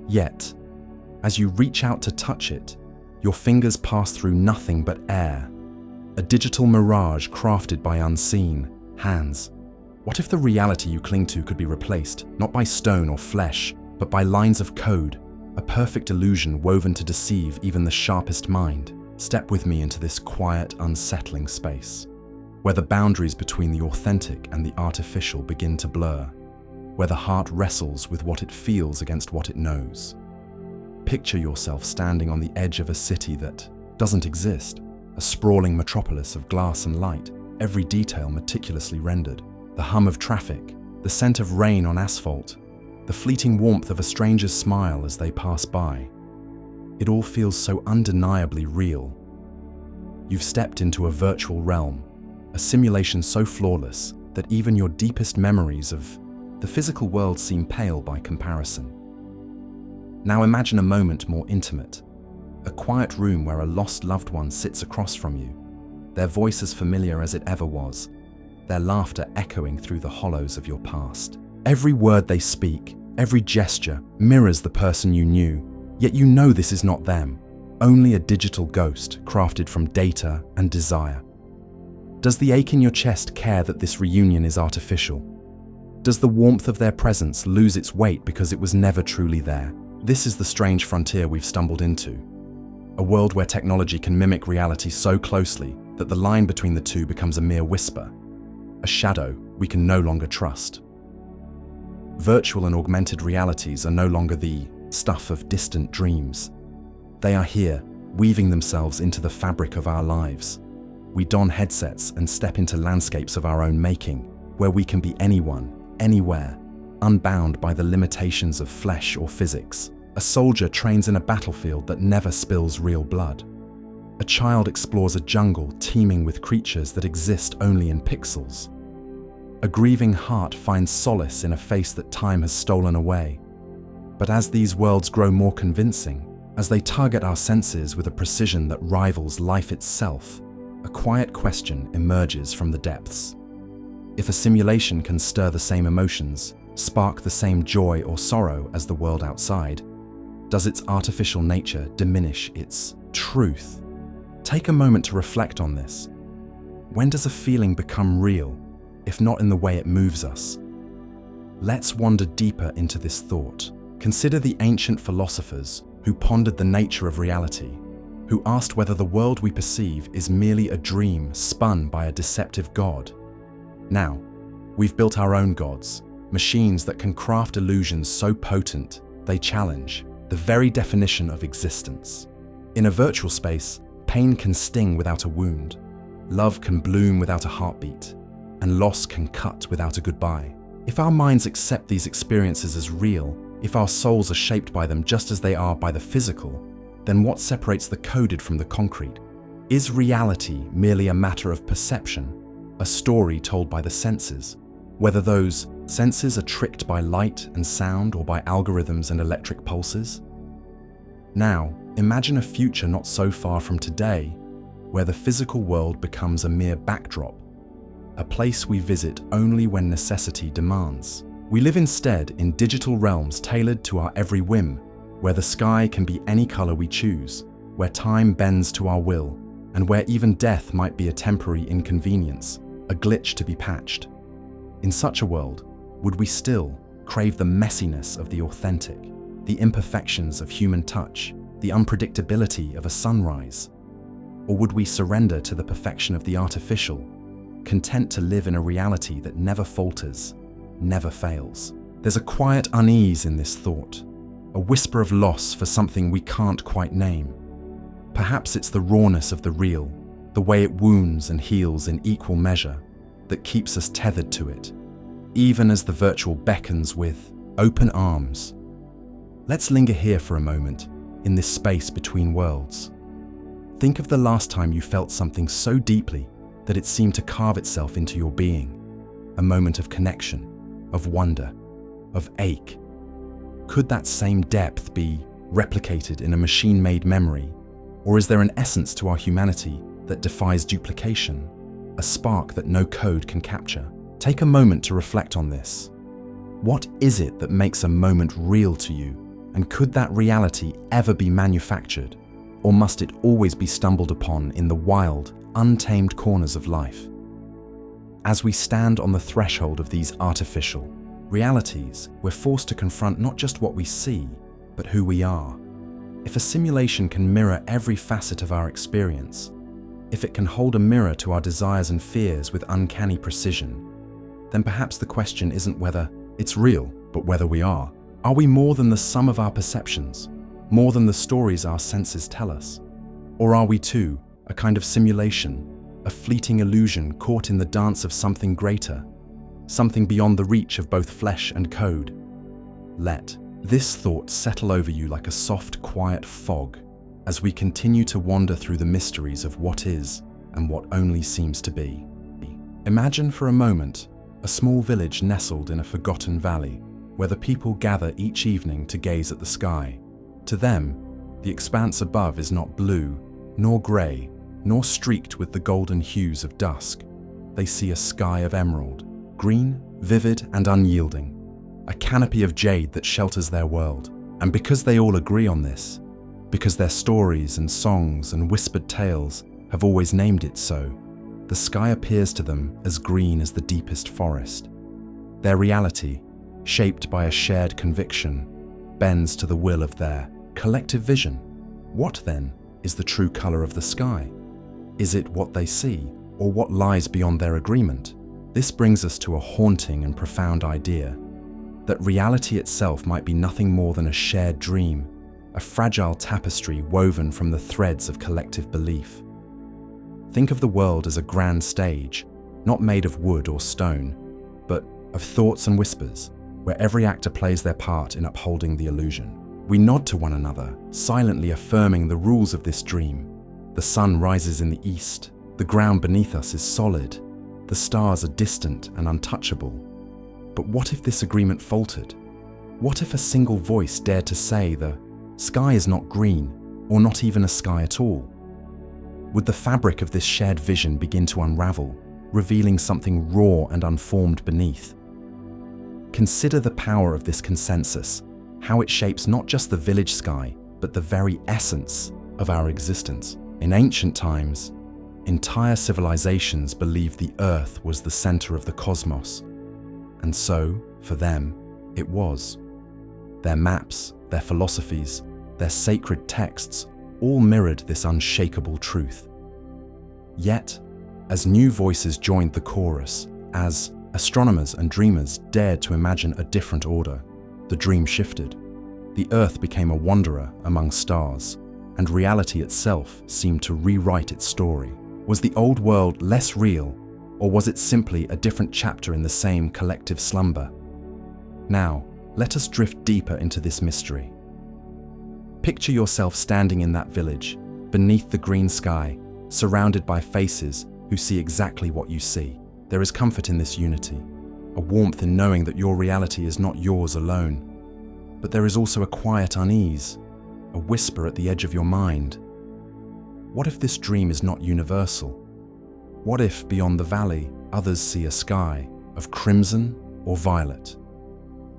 Yet, as you reach out to touch it, your fingers pass through nothing but air, a digital mirage crafted by unseen hands. What if the reality you cling to could be replaced, not by stone or flesh, but by lines of code, a perfect illusion woven to deceive even the sharpest mind? Step with me into this quiet, unsettling space, where the boundaries between the authentic and the artificial begin to blur, where the heart wrestles with what it feels against what it knows. Picture yourself standing on the edge of a city that doesn't exist, a sprawling metropolis of glass and light, every detail meticulously rendered. The hum of traffic, the scent of rain on asphalt, the fleeting warmth of a stranger's smile as they pass by. It all feels so undeniably real. You've stepped into a virtual realm, a simulation so flawless that even your deepest memories of the physical world seem pale by comparison. Now imagine a moment more intimate, a quiet room where a lost loved one sits across from you, their voice as familiar as it ever was, their laughter echoing through the hollows of your past. Every word they speak, every gesture mirrors the person you knew, yet you know this is not them, only a digital ghost crafted from data and desire. Does the ache in your chest care that this reunion is artificial? Does the warmth of their presence lose its weight because it was never truly there? This is the strange frontier we've stumbled into. A world where technology can mimic reality so closely that the line between the two becomes a mere whisper, a shadow we can no longer trust. Virtual and augmented realities are no longer the stuff of distant dreams. They are here, weaving themselves into the fabric of our lives. We don headsets and step into landscapes of our own making, where we can be anyone, anywhere, unbound by the limitations of flesh or physics. A soldier trains in a battlefield that never spills real blood. A child explores a jungle teeming with creatures that exist only in pixels. A grieving heart finds solace in a face that time has stolen away. But as these worlds grow more convincing, as they tug at our senses with a precision that rivals life itself, a quiet question emerges from the depths. If a simulation can stir the same emotions, spark the same joy or sorrow as the world outside, does its artificial nature diminish its truth? Take a moment to reflect on this. When does a feeling become real, if not in the way it moves us? Let's wander deeper into this thought. Consider the ancient philosophers who pondered the nature of reality, who asked whether the world we perceive is merely a dream spun by a deceptive god. Now, we've built our own gods, machines that can craft illusions so potent they challenge the very definition of existence. In a virtual space, pain can sting without a wound, love can bloom without a heartbeat, and loss can cut without a goodbye. If our minds accept these experiences as real, if our souls are shaped by them just as they are by the physical, then what separates the coded from the concrete? Is reality merely a matter of perception, a story told by the senses? Whether those senses are tricked by light and sound or by algorithms and electric pulses? Now, imagine a future not so far from today, where the physical world becomes a mere backdrop, a place we visit only when necessity demands. We live instead in digital realms tailored to our every whim, where the sky can be any color we choose, where time bends to our will, and where even death might be a temporary inconvenience, a glitch to be patched. In such a world, would we still crave the messiness of the authentic, the imperfections of human touch, the unpredictability of a sunrise? Or would we surrender to the perfection of the artificial, content to live in a reality that never falters, never fails? There's a quiet unease in this thought, a whisper of loss for something we can't quite name. Perhaps it's the rawness of the real, the way it wounds and heals in equal measure, that keeps us tethered to it, even as the virtual beckons with open arms. Let's linger here for a moment, in this space between worlds. Think of the last time you felt something so deeply that it seemed to carve itself into your being, a moment of connection, of wonder, of ache. Could that same depth be replicated in a machine-made memory, or is there an essence to our humanity that defies duplication, a spark that no code can capture? Take a moment to reflect on this. What is it that makes a moment real to you, and could that reality ever be manufactured, or must it always be stumbled upon in the wild, untamed corners of life? As we stand on the threshold of these artificial realities, we're forced to confront not just what we see, but who we are. If a simulation can mirror every facet of our experience, if it can hold a mirror to our desires and fears with uncanny precision, then perhaps the question isn't whether it's real, but whether we are. Are we more than the sum of our perceptions, more than the stories our senses tell us? Or are we too a kind of simulation, a fleeting illusion caught in the dance of something greater, something beyond the reach of both flesh and code. Let this thought settle over you like a soft, quiet fog as we continue to wander through the mysteries of what is and what only seems to be. Imagine for a moment a small village nestled in a forgotten valley where the people gather each evening to gaze at the sky. To them, the expanse above is not blue, nor grey, nor streaked with the golden hues of dusk. They see a sky of emerald, green, vivid, and unyielding, a canopy of jade that shelters their world. And because they all agree on this, because their stories and songs and whispered tales have always named it so, the sky appears to them as green as the deepest forest. Their reality, shaped by a shared conviction, bends to the will of their collective vision. What, then, is the true color of the sky? Is it what they see, or what lies beyond their agreement? This brings us to a haunting and profound idea, that reality itself might be nothing more than a shared dream, a fragile tapestry woven from the threads of collective belief. Think of the world as a grand stage, not made of wood or stone, but of thoughts and whispers, where every actor plays their part in upholding the illusion. We nod to one another, silently affirming the rules of this dream. The sun rises in the east, the ground beneath us is solid, the stars are distant and untouchable. But what if this agreement faltered? What if a single voice dared to say the sky is not green, or not even a sky at all? Would the fabric of this shared vision begin to unravel, revealing something raw and unformed beneath? Consider the power of this consensus, how it shapes not just the village sky, but the very essence of our existence. In ancient times, entire civilizations believed the earth was the center of the cosmos. And so, for them, it was. Their maps, their philosophies, their sacred texts all mirrored this unshakable truth. Yet, as new voices joined the chorus, as astronomers and dreamers dared to imagine a different order, the dream shifted. The earth became a wanderer among stars, and reality itself seemed to rewrite its story. Was the old world less real, or was it simply a different chapter in the same collective slumber? Now, let us drift deeper into this mystery. Picture yourself standing in that village, beneath the green sky, surrounded by faces who see exactly what you see. There is comfort in this unity, a warmth in knowing that your reality is not yours alone. But there is also a quiet unease, a whisper at the edge of your mind. What if this dream is not universal? What if, beyond the valley, others see a sky of crimson or violet?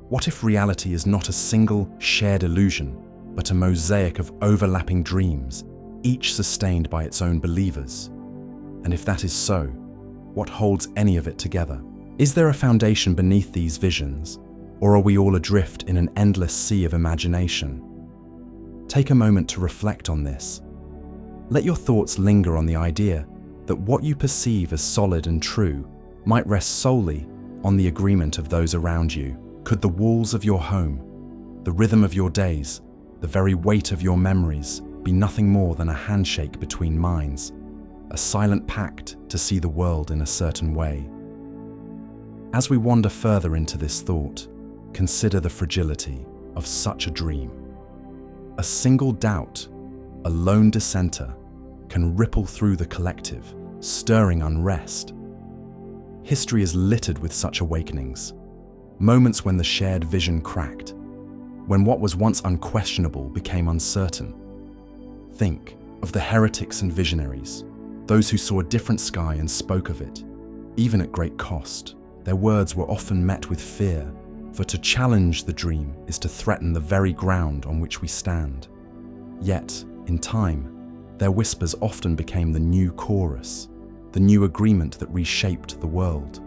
What if reality is not a single shared illusion, but a mosaic of overlapping dreams, each sustained by its own believers? And if that is so, what holds any of it together? Is there a foundation beneath these visions, or are we all adrift in an endless sea of imagination? Take a moment to reflect on this. Let your thoughts linger on the idea that what you perceive as solid and true might rest solely on the agreement of those around you. Could the walls of your home, the rhythm of your days, the very weight of your memories be nothing more than a handshake between minds, a silent pact to see the world in a certain way? As we wander further into this thought, consider the fragility of such a dream. A single doubt, a lone dissenter, can ripple through the collective, stirring unrest. History is littered with such awakenings, moments when the shared vision cracked, when what was once unquestionable became uncertain. Think of the heretics and visionaries, those who saw a different sky and spoke of it, even at great cost. Their words were often met with fear, for to challenge the dream is to threaten the very ground on which we stand. Yet, in time, their whispers often became the new chorus, the new agreement that reshaped the world.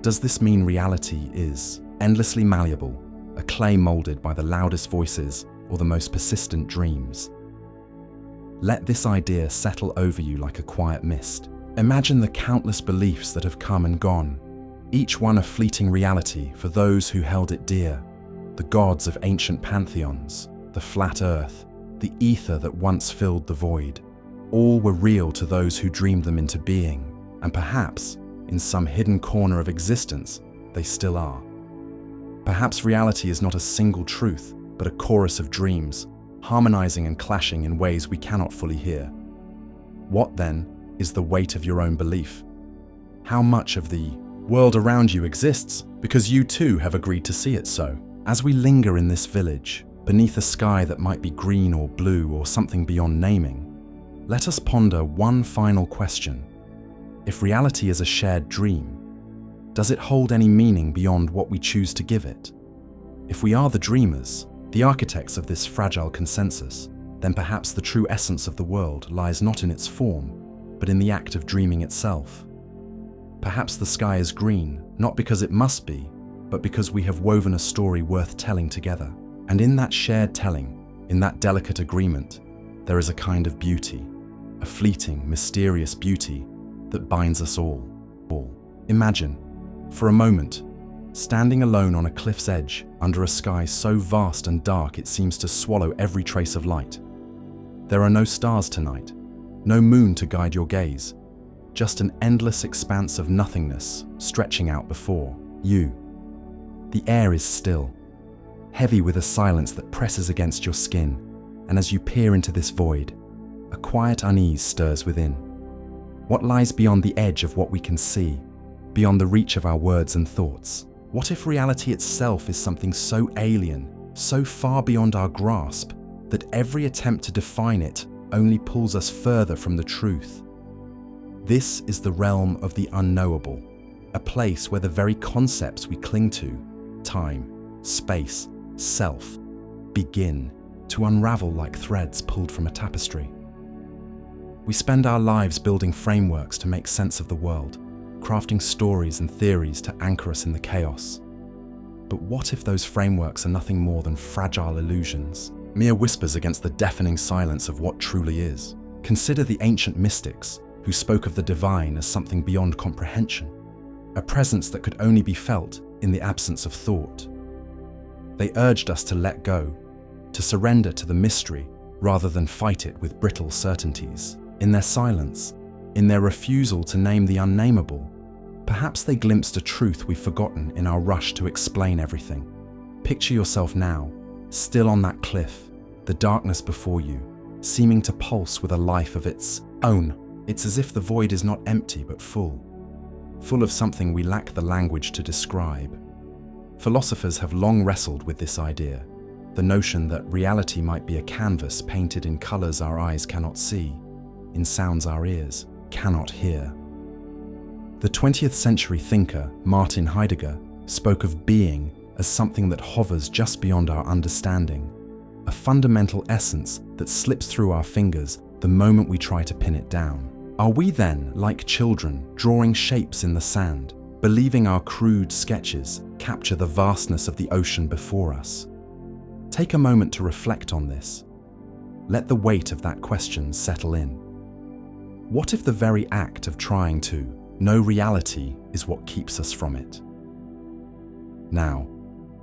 Does this mean reality is endlessly malleable, a clay molded by the loudest voices or the most persistent dreams? Let this idea settle over you like a quiet mist. Imagine the countless beliefs that have come and gone, each one a fleeting reality for those who held it dear. The gods of ancient pantheons, the flat earth, the ether that once filled the void. all were real to those who dreamed them into being, and perhaps, in some hidden corner of existence, they still are. Perhaps reality is not a single truth, but a chorus of dreams, harmonizing and clashing in ways we cannot fully hear. What, then, is the weight of your own belief? How much of the world around you exists because you too have agreed to see it so? As we linger in this village, beneath a sky that might be green or blue or something beyond naming, let us ponder one final question. If reality is a shared dream, does it hold any meaning beyond what we choose to give it? If we are the dreamers, the architects of this fragile consensus, then perhaps the true essence of the world lies not in its form, but in the act of dreaming itself. Perhaps the sky is green, not because it must be, but because we have woven a story worth telling together. And in that shared telling, in that delicate agreement, there is a kind of beauty, a fleeting, mysterious beauty that binds us all. Imagine, for a moment, standing alone on a cliff's edge under a sky so vast and dark it seems to swallow every trace of light. There are no stars tonight, no moon to guide your gaze, just an endless expanse of nothingness stretching out before you. The air is still, heavy with a silence that presses against your skin, and as you peer into this void, a quiet unease stirs within. What lies beyond the edge of what we can see, beyond the reach of our words and thoughts? What if reality itself is something so alien, so far beyond our grasp, that every attempt to define it only pulls us further from the truth? This is the realm of the unknowable, a place where the very concepts we cling to, time, space, self, begin to unravel like threads pulled from a tapestry. We spend our lives building frameworks to make sense of the world, crafting stories and theories to anchor us in the chaos. But what if those frameworks are nothing more than fragile illusions, mere whispers against the deafening silence of what truly is? Consider the ancient mystics who spoke of the divine as something beyond comprehension, a presence that could only be felt in the absence of thought. They urged us to let go, to surrender to the mystery rather than fight it with brittle certainties. In their silence, in their refusal to name the unnameable, perhaps they glimpsed a truth we've forgotten in our rush to explain everything. Picture yourself now, still on that cliff, the darkness before you, seeming to pulse with a life of its own. It's as if the void is not empty but full of something we lack the language to describe. Philosophers have long wrestled with this idea, the notion that reality might be a canvas painted in colors our eyes cannot see, in sounds our ears cannot hear. The 20th century thinker Martin Heidegger spoke of being as something that hovers just beyond our understanding, a fundamental essence that slips through our fingers the moment we try to pin it down. Are we then, like children, drawing shapes in the sand, believing our crude sketches capture the vastness of the ocean before us? Take a moment to reflect on this. Let the weight of that question settle in. What if the very act of trying to know reality is what keeps us from it? Now,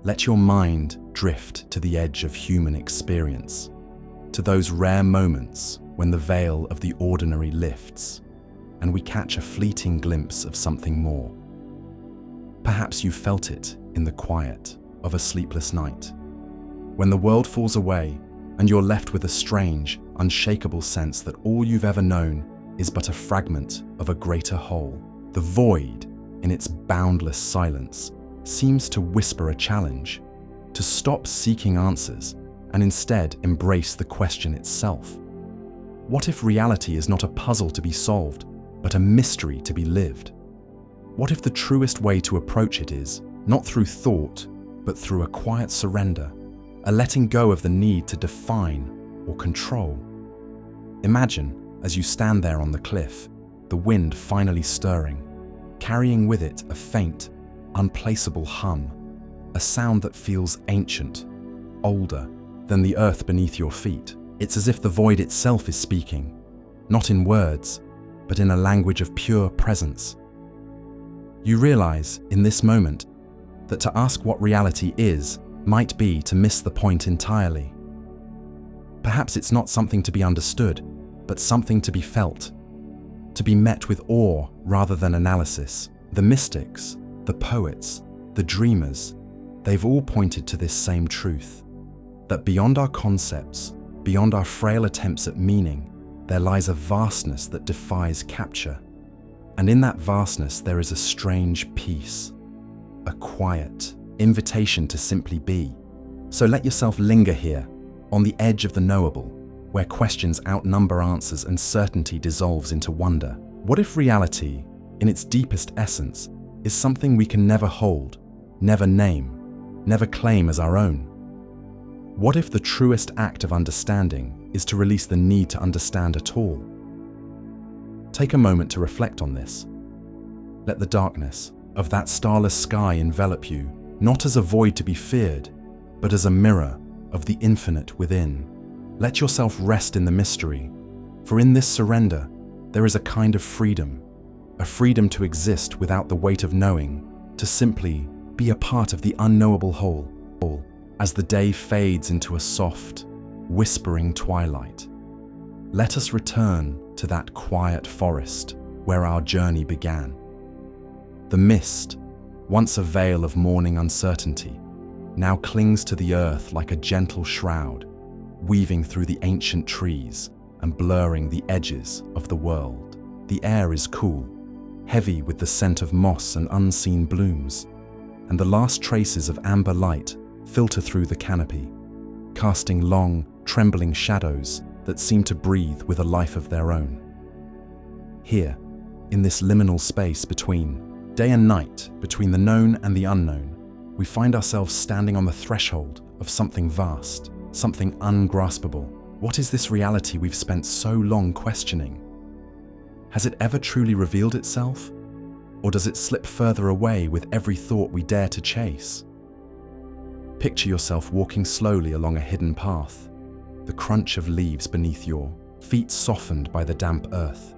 let your mind drift to the edge of human experience, to those rare moments when the veil of the ordinary lifts and we catch a fleeting glimpse of something more. Perhaps you felt it in the quiet of a sleepless night, when the world falls away and you're left with a strange, unshakable sense that all you've ever known is but a fragment of a greater whole. The void, in its boundless silence, seems to whisper a challenge, to stop seeking answers and instead embrace the question itself. What if reality is not a puzzle to be solved, but a mystery to be lived? What if the truest way to approach it is, not through thought, but through a quiet surrender, a letting go of the need to define or control? Imagine, as you stand there on the cliff, the wind finally stirring, carrying with it a faint, unplaceable hum, a sound that feels ancient, older than the earth beneath your feet. It's as if the void itself is speaking, not in words, but in a language of pure presence. You realize, in this moment, that to ask what reality is might be to miss the point entirely. Perhaps it's not something to be understood, but something to be felt, to be met with awe rather than analysis. The mystics, the poets, the dreamers, they've all pointed to this same truth, that beyond our concepts, beyond our frail attempts at meaning, there lies a vastness that defies capture. And in that vastness there is a strange peace, a quiet invitation to simply be. So let yourself linger here, on the edge of the knowable, where questions outnumber answers and certainty dissolves into wonder. What if reality, in its deepest essence, is something we can never hold, never name, never claim as our own? What if the truest act of understanding is to release the need to understand at all? Take a moment to reflect on this. Let the darkness of that starless sky envelop you, not as a void to be feared, but as a mirror of the infinite within. Let yourself rest in the mystery, for in this surrender, there is a kind of freedom, a freedom to exist without the weight of knowing, to simply be a part of the unknowable whole, as the day fades into a soft, whispering twilight. Let us return to that quiet forest where our journey began. The mist, once a veil of morning uncertainty, now clings to the earth like a gentle shroud, weaving through the ancient trees and blurring the edges of the world. The air is cool, heavy with the scent of moss and unseen blooms, and the last traces of amber light filter through the canopy, casting long, trembling shadows that seem to breathe with a life of their own. Here, in this liminal space between day and night, between the known and the unknown, we find ourselves standing on the threshold of something vast, something ungraspable. What is this reality we've spent so long questioning? Has it ever truly revealed itself? Or does it slip further away with every thought we dare to chase? Picture yourself walking slowly along a hidden path, the crunch of leaves beneath your feet softened by the damp earth.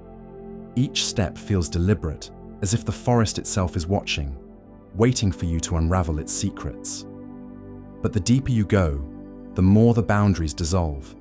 Each step feels deliberate, as if the forest itself is watching, waiting for you to unravel its secrets. But the deeper you go, the more the boundaries dissolve.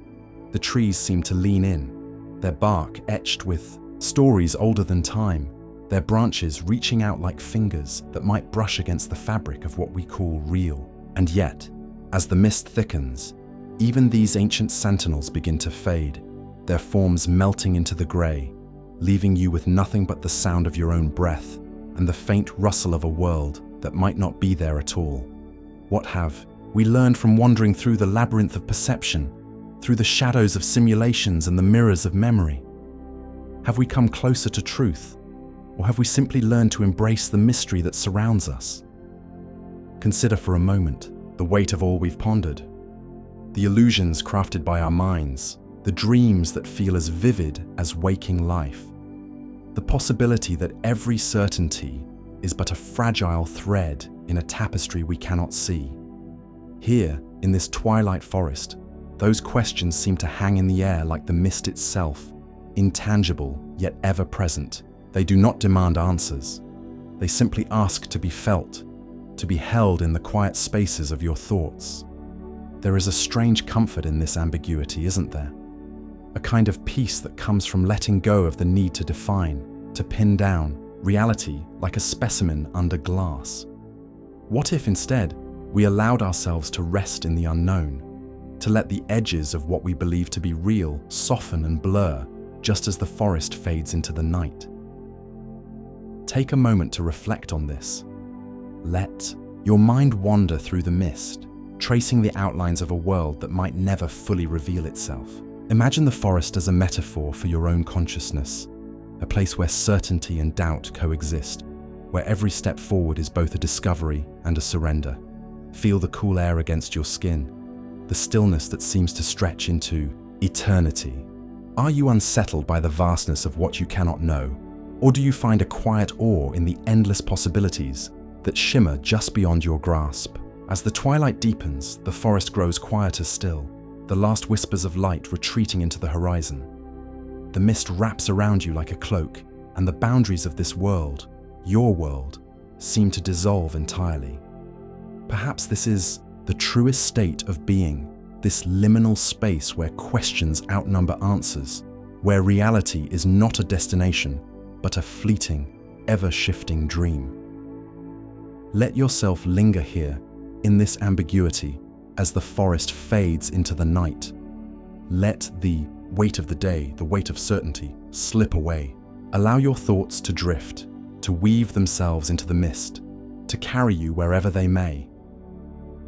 The trees seem to lean in, their bark etched with stories older than time, their branches reaching out like fingers that might brush against the fabric of what we call real. And yet, as the mist thickens, even these ancient sentinels begin to fade, their forms melting into the grey, leaving you with nothing but the sound of your own breath and the faint rustle of a world that might not be there at all. What have we learned from wandering through the labyrinth of perception, through the shadows of simulations and the mirrors of memory? Have we come closer to truth, or have we simply learned to embrace the mystery that surrounds us? Consider for a moment the weight of all we've pondered, the illusions crafted by our minds, the dreams that feel as vivid as waking life, the possibility that every certainty is but a fragile thread in a tapestry we cannot see. Here, in this twilight forest, those questions seem to hang in the air like the mist itself, intangible yet ever present. They do not demand answers. They simply ask to be felt, to be held in the quiet spaces of your thoughts. There is a strange comfort in this ambiguity, isn't there? A kind of peace that comes from letting go of the need to define, to pin down reality like a specimen under glass. What if instead we allowed ourselves to rest in the unknown, to let the edges of what we believe to be real soften and blur just as the forest fades into the night? Take a moment to reflect on this. Let your mind wander through the mist, tracing the outlines of a world that might never fully reveal itself. Imagine the forest as a metaphor for your own consciousness, a place where certainty and doubt coexist, where every step forward is both a discovery and a surrender. Feel the cool air against your skin, the stillness that seems to stretch into eternity. Are you unsettled by the vastness of what you cannot know, or do you find a quiet awe in the endless possibilities that shimmer just beyond your grasp? As the twilight deepens, the forest grows quieter still, the last whispers of light retreating into the horizon. The mist wraps around you like a cloak, and the boundaries of this world, your world, seem to dissolve entirely. Perhaps this is the truest state of being, this liminal space where questions outnumber answers, where reality is not a destination, but a fleeting, ever-shifting dream. Let yourself linger here, in this ambiguity, as the forest fades into the night. Let the weight of the day, the weight of certainty, slip away. Allow your thoughts to drift, to weave themselves into the mist, to carry you wherever they may.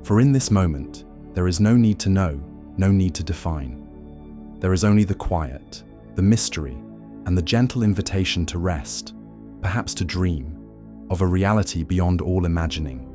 For in this moment, there is no need to know, no need to define. There is only the quiet, the mystery, and the gentle invitation to rest, perhaps to dream, of a reality beyond all imagining.